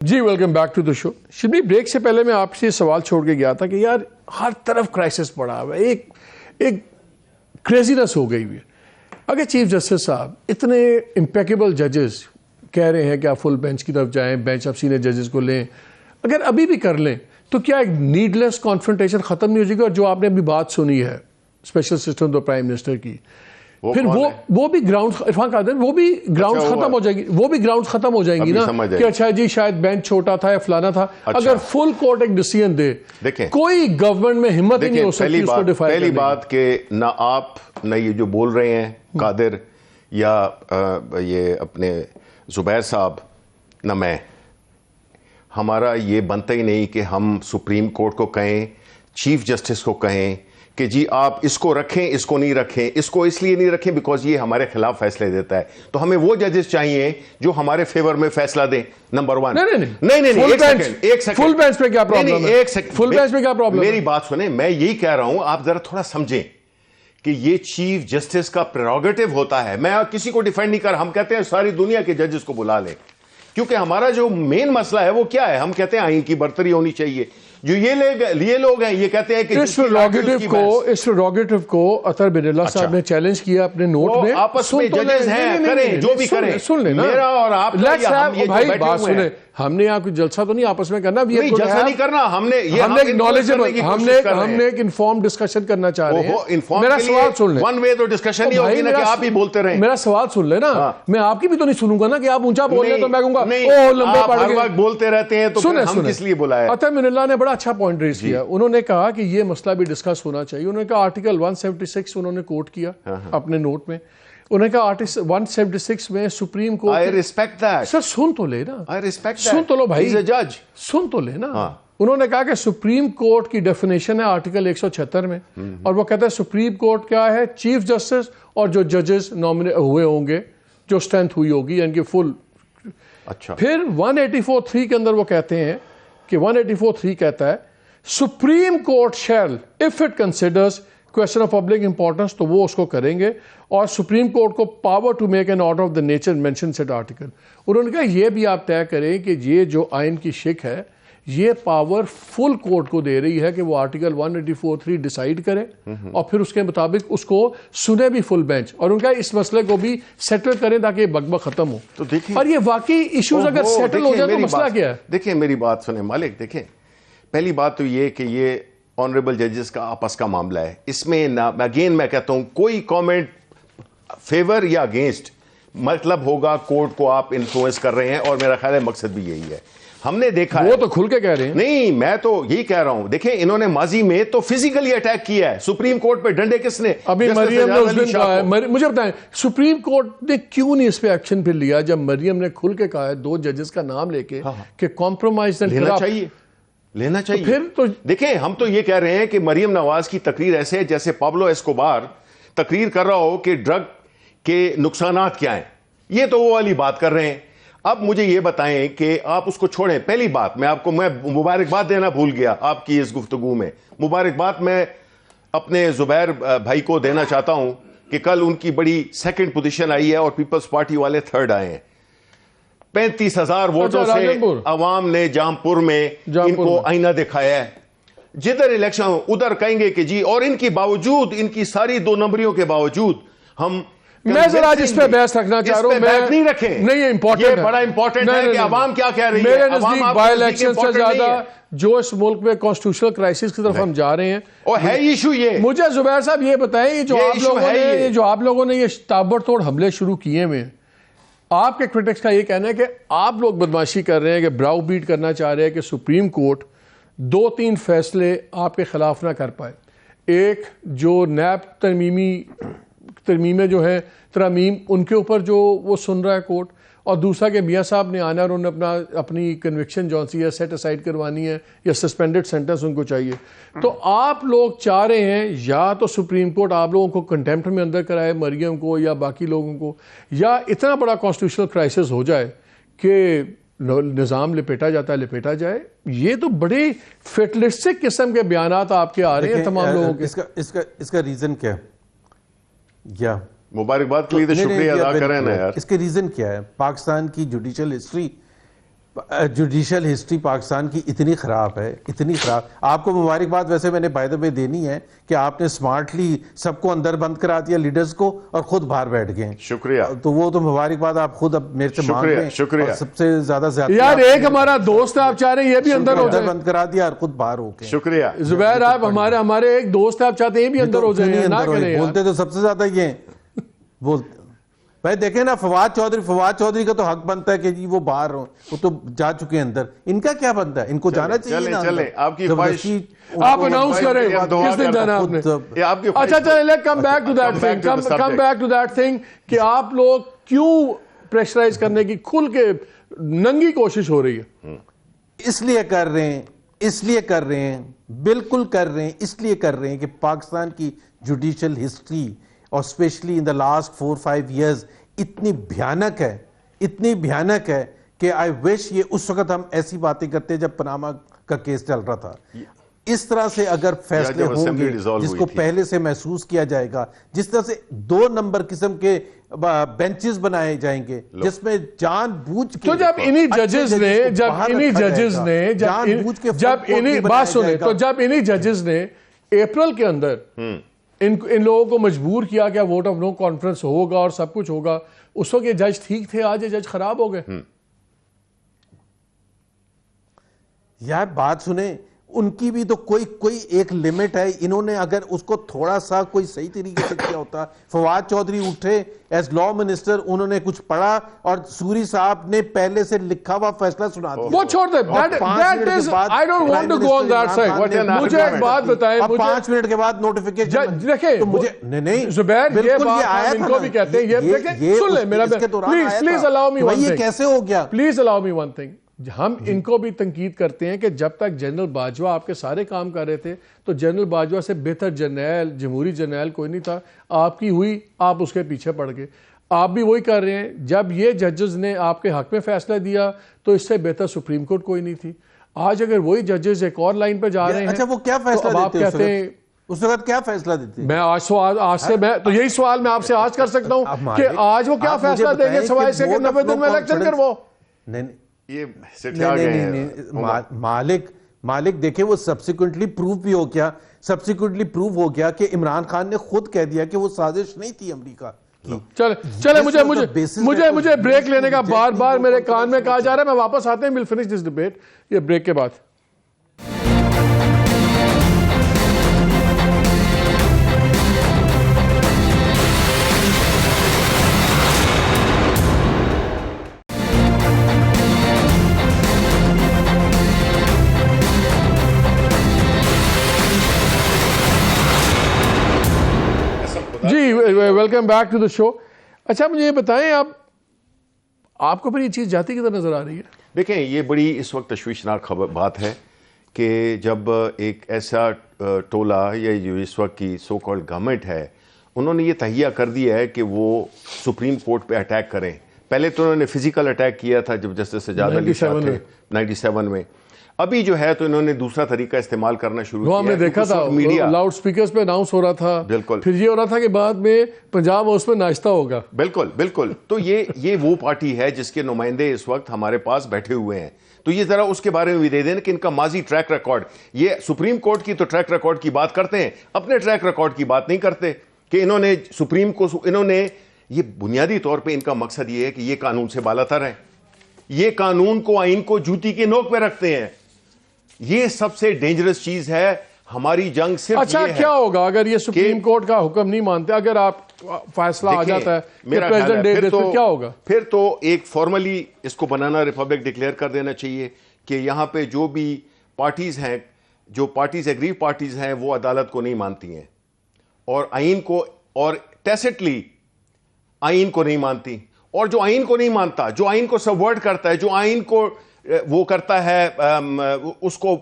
جی welcome back to the show. Shibli break سے پہلے میں آپ سے سوال چھوڑ کے گیا تھا کہ یار ہر طرف کرائسس پڑا ہوا ہے, ایک کریزینس ہو گئی ہوئی ہے. اگر چیف جسٹس صاحب اتنے امپیکیبل ججز کہہ رہے ہیں کہ آپ فل بینچ کی طرف جائیں, بینچ آف سینئر ججز کو لیں, اگر ابھی بھی کر لیں تو کیا ایک نیڈ لیس کانفرنٹیشن ختم نہیں ہو جائے گی؟ اور جو آپ نے ابھی بات سنی ہے اسپیشل اسسٹنٹ تو پرائم منسٹر کی, پھر وہ بھی گراؤنڈ, عرفان قادر, وہ بھی گراؤنڈ ختم ہو جائیں گی, وہ بھی گراؤنڈ ختم ہو جائیں گی نا کہ اچھا جی شاید بینچ چھوٹا تھا یا فلانا تھا. اگر فل کورٹ ایک ڈیسیژن دے, کوئی گورنمنٹ میں ہمت ہی نہیں ہو سکتی اس کو ڈیفائی کرنے کی. پہلی بات کہ نہ آپ نہ یہ جو بول رہے ہیں قادر یا یہ اپنے زبیر صاحب نہ میں, ہمارا یہ بنتا ہی نہیں کہ ہم سپریم کورٹ کو کہیں, چیف جسٹس کو کہیں کہ جی آپ اس کو رکھیں اس کو نہیں رکھیں, اس کو اس لیے نہیں رکھیں بیکاز یہ ہمارے خلاف فیصلے دیتا ہے. تو ہمیں وہ ججز چاہیے جو ہمارے فیور میں فیصلہ دیں. نمبر 1. نہیں ایک سیکنڈ, فل بینچ پہ کیا پرابلم ہے؟ ایک سیکنڈ, فل بینچ پہ کیا پرابلم ہے؟ میری بات سنیں, میں یہی کہہ رہا ہوں آپ ذرا تھوڑا سمجھیں کہ یہ چیف جسٹس کا پریروگیٹو ہوتا ہے. میں کسی کو ڈیفینڈ نہیں کر رہا, ہم کہتے ہیں ساری دنیا کے ججز کو بلا لیں, کیونکہ ہمارا جو مین مسئلہ ہے وہ کیا ہے, ہم کہتے ہیں آئین کی برتری ہونی چاہیے. جو یہ لوگ ہیں یہ کہتے ہیں کہ اس پریروگیٹو کو اطہر بن اللہ صاحب نے چیلنج کیا اپنے نوٹ میں. آپس میں ججز ہیں, کریں جو بھی کریں, سن لیں نا میرا اور آپ بھائی بات سنیں, ہم نے یہاں کوئی جلسہ تو نہیں آپس میں کرنا, جلسہ نہیں کرنا, ہم نے ایک انفارم ڈسکشن کرنا چاہ رہے ہیں. میرا سوال سن لیں, ون وے تو ڈسکشن نہیں ہوگی نا کہ آپ ہی بولتے رہیں. میرا سوال سن لیں نا, میں آپ کی بھی تو نہیں سنوں گا نا کہ آپ اونچا بول رہے تو میں کہوں گا او لمبے پڑ گئے. ہر وقت بولتے رہتے ہیں تو ہم کس لیے بلایا. اطہر بن اللہ نے بڑا اچھا پوائنٹ ریز کیا. انہوں نے کہا کہ یہ مسئلہ بھی ڈسکس ہونا چاہیے. انہوں نے کہا آرٹیکل 176 انہوں نے کوٹ کیا اپنے نوٹ میں. انہوں نے کہا آرٹیکل 176 میں supreme court. I respect that. سر سن تو لے نا, I respect that. سن تو لو بھائی, He's a judge. سن تو لے نا. انہوں نے کہا کہ سپریم کورٹ کی ڈیفینیشن ہے آرٹیکل 176 میں, اور وہ کہتا ہے سپریم کورٹ کیا ہے, چیف جسٹس اور جو ججز نامنیٹ ہوئے ہوں گے, جو اسٹرینتھ ہوئی ہوگی یعنی کہ فل. اچھا, پھر 184(3) کے اندر وہ کہتے ہیں کہ 184(3) کہتا ہے supreme court shall if it considers question of public importance, تو وہ اس کو کریں گے, اور سپریم کورٹ کو power to make an order of the nature mention set article. انہوں نے کہا یہ بھی آپ طے کریں کہ یہ جو آئین کی شک ہے یہ پاور فل کورٹ کو دے رہی ہے کہ وہ آرٹیکل 184(3) ڈیسائیڈ کرے, اور پھر اس کے مطابق اس کو سنے بھی فل بینچ, اور ان کا اس مسئلے کو بھی سیٹل کریں تاکہ یہ بگ ختم ہو. اور یہ واقعی ایشوز اگر سیٹل ہو جائے تو مسئلہ کیا ہے؟ دیکھیں میری بات سنیں مالک, دیکھیں پہلی بات تو یہ کہ یہ آنریبل ججز کا آپس کا معاملہ ہے. اس میں اگین میں کہتا ہوں کوئی کامنٹ فیور یا اگینسٹ مطلب ہوگا کورٹ کو آپ انفلوئنس کر رہے ہیں, اور میرا خیال ہے مقصد بھی یہی ہے. ہم نے دیکھا وہ تو کھل کے کہہ رہے ہیں. نہیں میں تو یہی کہہ رہا ہوں, دیکھیں انہوں نے ماضی میں تو فزیکلی اٹیک کیا ہے سپریم کورٹ پہ. ڈنڈے کس نے؟ ابھی مریم نے اس دن کہا ہے, مجھے بتائیں سپریم کورٹ نے کیوں نہیں اس پہ ایکشن پھر لیا جب مریم نے کھل کے کہا ہے 2 ججز کا نام لے کے کہ کمپرومائز لینا چاہیے. پھر تو دیکھیں ہم تو یہ کہہ رہے ہیں کہ مریم نواز کی تقریر ایسے ہے جیسے پابلو ایسکوبار تقریر کر رہا ہو کہ ڈرگ کے نقصانات کیا ہیں. یہ تو وہ والی بات کر رہے ہیں. اب مجھے یہ بتائیں کہ آپ اس کو چھوڑیں. پہلی بات میں مبارکباد دینا بھول گیا آپ کی اس گفتگو میں. مبارکباد میں اپنے زبیر بھائی کو دینا چاہتا ہوں کہ کل ان کی بڑی سیکنڈ پوزیشن آئی ہے اور پیپلز پارٹی والے 3rd آئے ہیں. 35,000 ووٹوں سے عوام نے جامپور میں ان کو آئینہ دکھایا ہے. جدھر الیکشن ادھر کہیں گے کہ جی, اور ان کی باوجود, ان کی ساری 2 نمبریوں کے باوجود ہم. میں ذرا آج اس پہ بحث رکھنا چاہ رہا ہوں. میں نہیں رکھیں, نہیں یہ بڑا امپورٹنٹ ہے کہ عوام کیا کہہ رہی ہے. میرے نزدیک بائی الیکشن سے زیادہ جو اس ملک میں کانسٹیٹیوشنل کرائسس کی طرف ہم جا رہے ہیں, اور ہے ایشو یہ. مجھے زبیر صاحب یہ بتائیں, جو آپ لوگوں نے یہ تابڑ توڑ حملے شروع کیے ہوئے ہیں, آپ کے کرٹکس کا یہ کہنا ہے کہ آپ لوگ بدماشی کر رہے ہیں, کہ براؤ بیٹ کرنا چاہ رہے ہیں کہ سپریم کورٹ 2-3 فیصلے آپ کے خلاف نہ کر پائے. ایک جو نیب ترمیمیں جو ہیں ترمیم ان کے اوپر جو وہ سن رہا ہے کورٹ, اور دوسرا کہ میاں صاحب نے آنا اور انہوں نے اپنی کنوکشن جو سی ہے سیٹ اسائڈ کروانی ہے, یا سسپینڈڈ سینٹنس ان کو چاہیے. تو آپ لوگ چاہ رہے ہیں یا تو سپریم کورٹ آپ لوگوں کو کنٹیمپٹ میں اندر کرائے, مریم کو یا باقی لوگوں کو, یا اتنا بڑا کانسٹیٹیوشنل کرائسس ہو جائے کہ نظام لپیٹا جائے. یہ تو بڑے فیٹلسٹک قسم کے بیانات آپ کے آ رہے ہیں تمام لوگوں کے. اس کا ریزن کیا ہے؟ مبارکباد کے لیے تو شکریہ ادا کریں نا یار. اس کے ریزن کیا ہے؟ پاکستان کی جوڈیشل ہسٹری پاکستان کی اتنی خراب ہے, اتنی خراب. آپ کو مبارکباد ویسے میں نے بائی دا وے دینی ہے کہ آپ نے اسمارٹلی سب کو اندر بند کرا دیا لیڈرز کو, اور خود باہر بیٹھ گئے. شکریہ. تو وہ تو مبارکباد آپ خود اب میرے سے مانگ رہے ہیں. شکریہ. سب سے زیادہ یار ایک ہمارا دوست ہے, آپ چاہ رہے ہیں یہ بھی اندر ہو جائے. بند کرا دیا اور خود باہر ہو گئے. شکریہ زبیر. آپ ہمارے ایک دوست ہے, آپ چاہتے ہیں یہ بھی اندر ہو جائے. بولتے تو سب سے زیادہ یہ بولتے بھائی. دیکھیں نا فواد چودھری کا تو حق بنتا ہے کہ جی وہ باہر ہوں, وہ تو جا چکے اندر. ان کا کیا بنتا ہے؟ ان کو جانا چاہیے نا. چلیں آپ کی خواہش, آپ اناؤنس کریں کس دن جانا آپ نے. اچھا چلیں come back to that thing کہ آپ لوگ کیوں پریشرائز کرنے کی کھل کے ننگی کوشش ہو رہی ہے. اس لیے کر رہے ہیں اس لیے کر رہے ہیں، بالکل کر رہے ہیں، اس لیے کر رہے ہیں کہ پاکستان کی جوڈیشل ہسٹری اور especially in the last 4-5 years اتنی بھیانک ہے کہ آئی وش یہ اس وقت ہم ایسی باتیں کرتے جب پاناما کا کیس چل رہا تھا. اس طرح سے اگر فیصلے ہوں گے جس کو پہلے سے محسوس کیا جائے گا، جس طرح سے 2 نمبر قسم کے بینچز بنائے جائیں گے جس میں جان بوجھ کے، تو جب انہی ججز نے ججز نے اپریل کے اندر ان لوگوں کو مجبور کیا کہ ووٹ آف نو کانفرنس ہوگا اور سب کچھ ہوگا، اس وقت یہ جج ٹھیک تھے، آج یہ جج خراب ہو گئے. یار بات سنیں، ان کی بھی تو کوئی ایک لیمٹ ہے. انہوں نے اگر اس کو تھوڑا سا کوئی صحیح طریقے سے کیا ہوتا. فواد چودھری اٹھے ایز لا منسٹر، انہوں نے کچھ پڑھا اور سوری صاحب نے پہلے سے لکھا ہوا فیصلہ سنا دیا. وہ چھوڑ دیں، I don't want to go on that side. مجھے ایک بات بتائیں، 5 منٹ کے بعد نوٹیفیکیشن دیکھیں مجھے نہیں زبیر، یہ بات ان کو بھی کہتے ہیں، یہ سن لیں میرا، please allow me one thing. یہ کیسے ہو گیا؟ Please allow me one thing. ہم ان کو بھی تنقید کرتے ہیں کہ جب تک جنرل باجوہ آپ کے سارے کام کر رہے تھے تو جنرل باجوہ سے بہتر جرنیل، جمہوری جرنیل کوئی نہیں تھا. آپ کی ہوئی، آپ اس کے پیچھے پڑ گئے. آپ بھی وہی کر رہے ہیں. جب یہ ججز نے آپ کے حق میں فیصلہ دیا تو اس سے بہتر سپریم کورٹ کوئی نہیں تھی. آج اگر وہی ججز ایک اور لائن پہ جا رہے ہیں، اچھا وہ کیا فیصلہ آپ کہتے ہیں اس وقت کیا فیصلہ دیتے ہیں؟ میں آج سے میں تو یہی سوال میں آپ سے آج کر سکتا ہوں کہ آج وہ کیا فیصلہ دیں گے سوائے سے کہ 90 دن میں الیکشن کرو. یہ مالک دیکھیں، وہ سبسیکوئنٹلی پروف بھی ہو گیا کہ عمران خان نے خود کہہ دیا کہ وہ سازش نہیں تھی امریکہ کی. چلے مجھے بریک لینے کا بار بار میرے کان میں کہا جا رہا ہے. میں واپس آتے ہیں، we'll finish this debate یہ بریک کے بعد. جی ویلکم بیک ٹو دا شو. اچھا مجھے یہ بتائیں، آپ کو پھر یہ چیز جاتی کدھر نظر آ رہی ہے؟ دیکھیں، یہ بڑی اس وقت تشویشناک بات ہے کہ جب ایک ایسا ٹولہ یا جو اس وقت کی سو کالڈ گورنمنٹ ہے، انہوں نے یہ تہیہ کر دیا ہے کہ وہ سپریم کورٹ پہ اٹیک کریں. پہلے تو انہوں نے فزیکل اٹیک کیا تھا جب جسٹس سجاد علی شاہ تھے 97 میں. ابھی جو ہے تو انہوں نے دوسرا طریقہ استعمال کرنا شروع کیا. ہم نے دیکھا تھا میڈیا لاؤڈ سپیکرز پہ اناؤنس ہو رہا تھا. بالکل. پھر یہ ہو رہا تھا کہ بعد میں پنجاب اس میں ناشتہ ہوگا. بالکل. تو یہ وہ پارٹی ہے جس کے نمائندے اس وقت ہمارے پاس بیٹھے ہوئے ہیں. تو یہ ذرا اس کے بارے میں بھی دے دیں کہ ان کا ماضی ٹریک ریکارڈ، یہ سپریم کورٹ کی تو ٹریک ریکارڈ کی بات کرتے ہیں، اپنے ٹریک ریکارڈ کی بات نہیں کرتے کہ انہوں نے انہوں نے یہ بنیادی طور پہ ان کا مقصد یہ ہے کہ یہ قانون سے بالاتر ہے. یہ قانون کو، آئین کو جوتی کے نوک پہ رکھتے ہیں. یہ سب سے ڈینجرس چیز ہے. ہماری جنگ صرف اچھا کیا ہوگا اگر یہ سپریم کورٹ کا حکم نہیں مانتے، اگر آپ فیصلہ آ جاتا ہے کہ پریزیڈنٹ دے دے تو کیا ہوگا؟ پھر تو ایک فارملی اس کو بنانا ریپبلک ڈکلیئر کر دینا چاہیے کہ یہاں پہ جو بھی پارٹیز ہیں، جو پارٹیز ایگری پارٹیز ہیں، وہ عدالت کو نہیں مانتی ہیں اور آئین کو، اور ٹیسٹلی آئین کو نہیں مانتی. اور جو آئین کو نہیں مانتا، جو آئین کو سبورٹ کرتا ہے، جو آئین کو وہ کرتا ہے، اس کو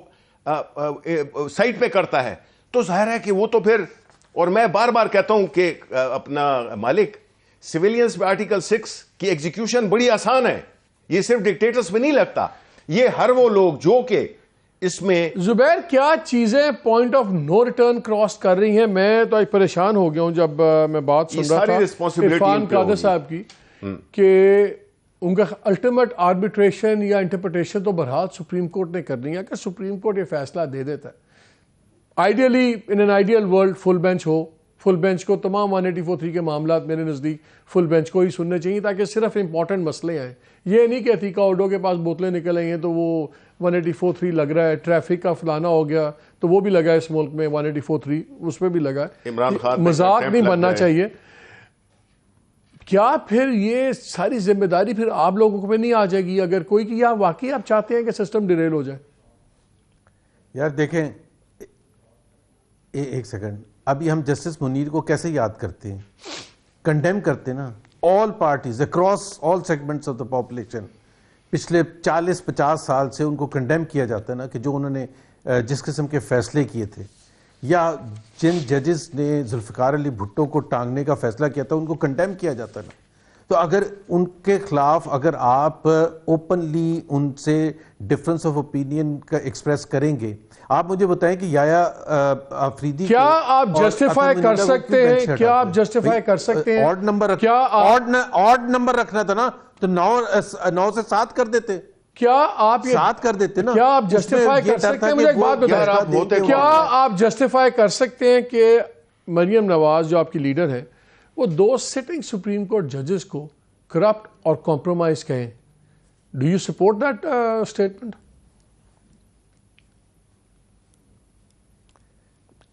سائٹ پہ کرتا ہے، تو ظاہر ہے کہ وہ تو پھر، اور میں بار بار کہتا ہوں کہ اپنا مالک، سویلینز پہ آرٹیکل 6 کی ایگزیکیوشن بڑی آسان ہے. یہ صرف ڈکٹیٹرز پہ نہیں لگتا، یہ ہر وہ لوگ جو کہ اس میں. زبیر کیا چیزیں point of no return cross کر رہی ہیں؟ میں تو پریشان ہو گیا ہوں جب میں بات سن رہا تھا عرفان قادر صاحب کی کہ ان کا الٹیمیٹ آربیٹریشن یا انٹرپریٹیشن تو بہرحال سپریم کورٹ نے کرنی ہے. کہ سپریم کورٹ یہ فیصلہ دے دیتا ہے، ideally in an ideal world full bench ہو، فل بینچ کو تمام 184(3) کے معاملات میرے نزدیک فل بینچ کو ہی سننے چاہیے تاکہ صرف امپورٹنٹ مسئلے آئیں. یہ نہیں کہ عتیقہ اوڈو کے پاس بوتلیں نکل آئی ہیں تو وہ 184(3) لگ رہا ہے، ٹریفک کا فلانا ہو گیا تو وہ بھی لگا ہے اس ملک میں 184(3) اس پہ بھی لگا ہے. عمران خان مذاق نہیں بننا چاہیے. کیا پھر یہ ساری ذمہ داری پھر آپ لوگوں پہ نہیں آ جائے گی اگر کوئی کہ یا واقعی آپ چاہتے ہیں کہ سسٹم ڈیریل ہو جائے؟ یار دیکھیں ایک سیکنڈ، ابھی ہم جسٹس منیر کو کیسے یاد کرتے ہیں، کنڈیم کرتے نا all parties across all segments of the population پچھلے 40-50 سال سے ان کو کنڈیم کیا جاتا ہے نا کہ جو انہوں نے جس قسم کے فیصلے کیے تھے، یا جن ججز نے ذوالفقار علی بھٹو کو ٹانگنے کا فیصلہ کیا تھا ان کو کنڈیم کیا جاتا ہے نا. تو اگر ان کے خلاف اگر آپ اوپنلی ان سے ڈفرنس آف اوپینین کا ایکسپریس کریں گے، آپ مجھے بتائیں کہ یایا آفریدی کیا آپ جسٹیفائی کر سکتے ہیں؟ کیا آپ جسٹیفائی کر سکتے ہیں؟ آڈ نمبر رکھنا تھا نا تو 9 سے 7 کر دیتے. کیا آپ 7 کر دیتے نا. کیا آپ جسٹیفائی کر سکتے ہیں؟ مجھے ایک بات بتائیں، کیا آپ جسٹیفائی کر سکتے ہیں کہ مریم نواز جو آپ کی لیڈر ہے وہ 2 سٹنگ سپریم کورٹ ججز کو کرپٹ اور کمپرومائز کہیں؟ Do you support that statement?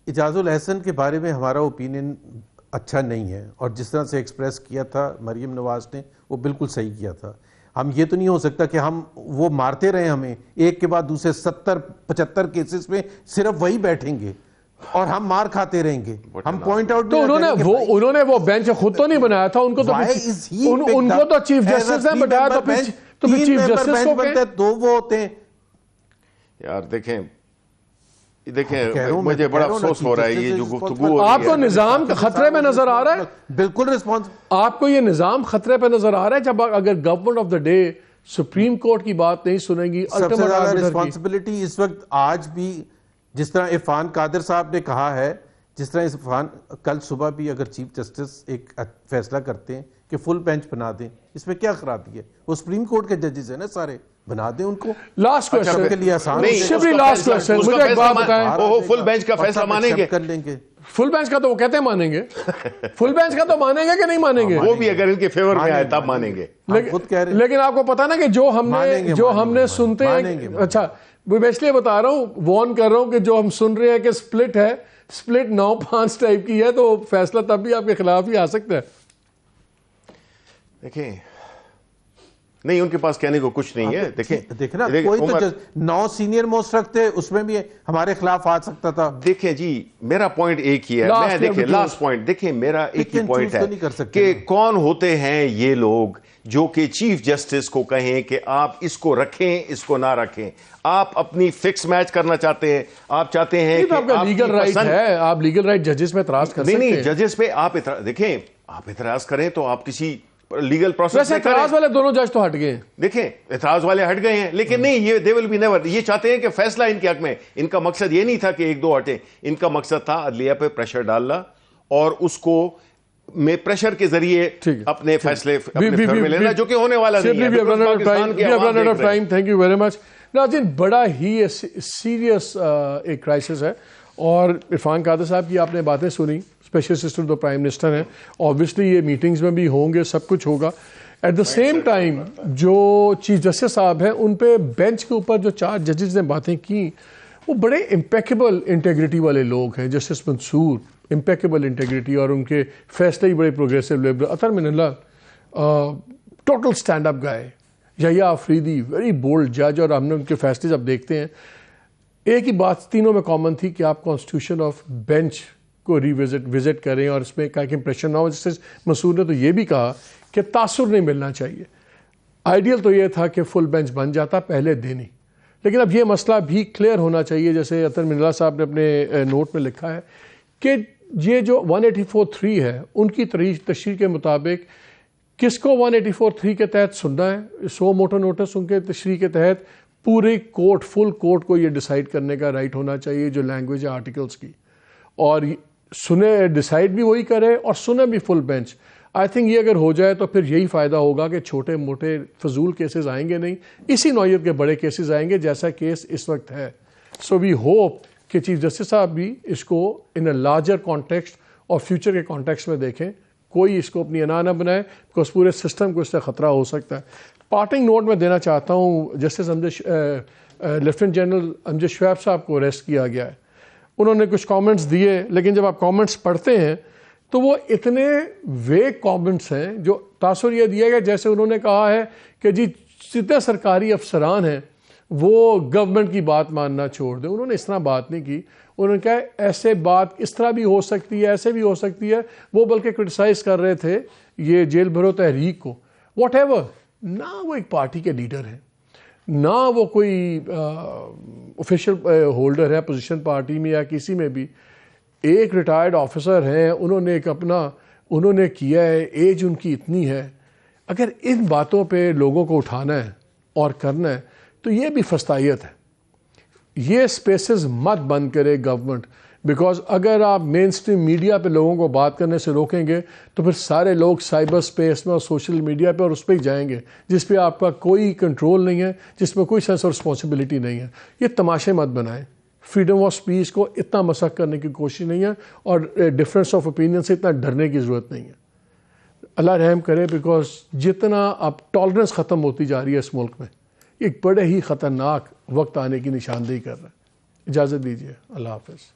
Ijaz ul Ahsan کے بارے میں ہمارا اوپینین اچھا نہیں ہے، اور جس طرح سے ایکسپریس کیا تھا مریم نواز نے وہ بالکل صحیح کیا تھا. ہم یہ تو نہیں ہو سکتا کہ ہم وہ مارتے رہے ہمیں ایک کے بعد دوسرے 70-75 کیسز میں صرف وہی بیٹھیں گے اور ہم مار کھاتے رہیں گے. ہم پوائنٹ آؤٹ تو انہوں نے وہ بینچ خود تو نہیں بنایا تھا، ان کو تو چیف جسٹس نے بتایا، تو پھر چیف جسٹس کو بنتے 2 وہ ہوتے ہیں. یار دیکھیں مجھے بڑا افسوس ہو رہا ہے یہ جو گفتگو ہو رہی ہے. آپ کو نظام خطرے میں نظر آ رہا ہے؟ بالکل رسپانس. آپ کو یہ نظام خطرے پہ نظر آ رہا ہے جب اگر government of the day supreme court کی بات نہیں سنیں گی؟ سب سے زیادہ رسپانسبلٹی اس وقت آج بھی، جس طرح عرفان قادر صاحب نے کہا ہے، جس طرح عرفان کل صبح بھی اگر چیف جسٹس ایک فیصلہ کرتے ہیں کہ فل بینچ بنا دیں، اس میں کیا خرابی ہے؟ وہ سپریم کورٹ کے ججز ہیں نا سارے، بنا دیں ان کو. لاسٹ کوسچن کے لیے آسان شبری، لاسٹ کوسچن مجھے ایک بات بتائیں، فل بینچ کا فیصلہ مانیں گے؟ کر لیں گے. فل بینچ کا تو وہ کہتے ہیں مانیں گے، فل بینچ کا تو مانیں گے کہ نہیں مانیں گے؟ وہ بھی اگر ان کے فیور میں آئے تب مانیں گے. لیکن آپ کو پتا نا کہ جو ہم نے سنتے ہیں، اچھا میں اس لیے بتا رہا ہوں، وارن کر رہا ہوں کہ جو ہم سن رہے ہیں کہ سپلٹ ہے، سپلٹ 9-5 ٹائپ کی ہے، تو فیصلہ تب بھی آپ کے خلاف ہی آ سکتا ہے. دیکھیں نہیں، ان کے پاس کہنے کو کچھ نہیں ہے. دیکھنا کوئی تو 9 سینئر موسٹ رکھتے، اس میں بھی ہمارے خلاف آ سکتا تھا. دیکھیں جی میرا پوائنٹ ایک ہی ہے، میں دیکھیں لاسٹ پوائنٹ، دیکھیں میرا ایک ہی پوائنٹ ہے کہ کون ہوتے ہیں یہ لوگ جو کہ چیف جسٹس کو کہیں کہ آپ اس کو رکھیں اس کو نہ رکھیں. آپ اپنی فکس میچ کرنا چاہتے ہیں، آپ چاہتے ہیں کہ آپ لیگل رائٹ ہے، آپ لیگل رائٹ ججز میں اعتراض کر سکتے ہیں. نہیں، ججز پہ آپ دیکھیں آپ اعتراض کریں تو آپ کسی لیگل پروسیس میں کریں. اعتراض والے دونوں جج تو ہٹ گئے ہیں. دیکھیں اعتراض والے ہٹ گئے ہیں، لیکن نہیں، یہ they will be never. یہ چاہتے ہیں کہ فیصلہ ان کے حق میں. ان کا مقصد یہ نہیں تھا کہ 1-2 ہٹیں، ان کا مقصد تھا عدلیہ پہ پریشر ڈالنا اور اس کو میں پریشر کے ذریعے اپنے فیصلے میں لینا، جو کہ ہونے والا نہیں ہے. Thank you very much. ناظرین، بڑا ہی سیریس ایک کرائسس ہے، اور عرفان قادر صاحب کی آپ نے باتیں سنی، اسپیشل اسسٹنٹ تو پرائم منسٹر ہیں، اوبیسلی یہ میٹنگز میں بھی ہوں گے، سب کچھ ہوگا. ایٹ دا سیم ٹائم جو چیف جسٹس صاحب ہیں ان پہ بینچ کے اوپر جو 4 ججز نے باتیں کی وہ بڑے امپیکیبل انٹیگریٹی والے لوگ ہیں. جسٹس منصور امپیکیبل انٹیگریٹی، اور ان کے فیصلے ہی بڑے progressive liberal. Athar Minallah total stand up guy. Yahya Afridi very bold جج، اور ہم نے ان کے فیصلے جب دیکھتے ہیں ایک ہی بات تینوں میں کامن تھی کہ آپ کانسٹیٹیوشن آف بینچ کو وزٹ کریں اور اس میں کا ایک امپریشن نہ ہو. جسٹس منصور نے تو یہ بھی کہا کہ تاثر نہیں ملنا چاہیے. آئیڈیل تو یہ تھا کہ فل بینچ بن جاتا پہلے دن ہی، لیکن اب یہ مسئلہ بھی کلیئر ہونا چاہیے، جیسے اطہر من اللہ صاحب نے اپنے نوٹ میں لکھا ہے کہ یہ جو 184(3) ہے ان کی تشریح کے مطابق کس کو 184(3) کے تحت سننا ہے، سو موٹو نوٹس ان کے تشریح کے تحت پورے کورٹ، فل کورٹ کو یہ ڈیسائیڈ کرنے کا رائٹ ہونا چاہیے جو لینگویج ہے آرٹیکلز کی، اور سنے ڈیسائیڈ بھی وہی کرے اور سنے بھی فل بینچ. آئی تھنک یہ اگر ہو جائے تو پھر یہی فائدہ ہوگا کہ چھوٹے موٹے فضول کیسز آئیں گے نہیں، اسی نوعیت کے بڑے کیسز آئیں گے جیسا کیس اس وقت ہے. سو وی ہوپ کہ چیف جسٹس صاحب بھی اس کو ان اے لارجر کانٹیکسٹ اور فیوچر کے کانٹیکسٹ میں دیکھیں، کوئی اس کو اپنی انا نہ بنائے، بیکاز پورے سسٹم کو اس سے خطرہ ہو سکتا ہے. پارٹنگ نوٹ میں دینا چاہتا ہوں، جسٹس لیفٹیننٹ جنرل امجد شعیب صاحب کو اریسٹ کیا گیا ہے. انہوں نے کچھ کامنٹس دیے، لیکن جب آپ کامنٹس پڑھتے ہیں تو وہ اتنے ویگ کامنٹس ہیں جو تاثر یہ دیا گیا جیسے انہوں نے کہا ہے کہ جی جتنے سرکاری افسران ہیں وہ گورنمنٹ کی بات ماننا چھوڑ دیں. انہوں نے اس طرح بات نہیں کی، انہوں نے کہا ایسے بات اس طرح بھی ہو سکتی ہے، ایسے بھی ہو سکتی ہے. وہ بلکہ کرٹیسائز کر رہے تھے یہ جیل بھرو تحریک کو. واٹ ایور، نہ وہ ایک پارٹی کے لیڈر ہیں، نہ وہ کوئی آفیشیل ہولڈر ہے پوزیشن پارٹی میں یا کسی میں بھی. ایک ریٹائرڈ آفیسر ہیں, انہوں نے کیا ہے, ایج ان کی اتنی ہے. اگر ان باتوں پہ لوگوں کو اٹھانا ہے اور کرنا ہے تو یہ بھی فسطائیت ہے. یہ سپیسز مت بند کرے گورنمنٹ, بیکاز اگر آپ مین اسٹریم میڈیا پہ لوگوں کو بات کرنے سے روکیں گے تو پھر سارے لوگ سائبر سپیس میں اور سوشل میڈیا پہ اور اس پہ ہی جائیں گے, جس پہ آپ کا کوئی کنٹرول نہیں ہے, جس میں کوئی سینس اور رسپانسبلٹی نہیں ہے. یہ تماشے مت بنائیں. فریڈم آف سپیچ کو اتنا مسخ کرنے کی کوشش نہیں ہے, اور ڈفرینس آف اوپینین سے اتنا ڈرنے کی ضرورت نہیں ہے. اللہ رحم کرے, بیکاز جتنا اب ٹالرنس ختم ہوتی جا رہی ہے اس ملک میں, ایک بڑے ہی خطرناک وقت آنے کی نشاندہی کر رہا ہے. اجازت دیجیے, اللہ حافظ.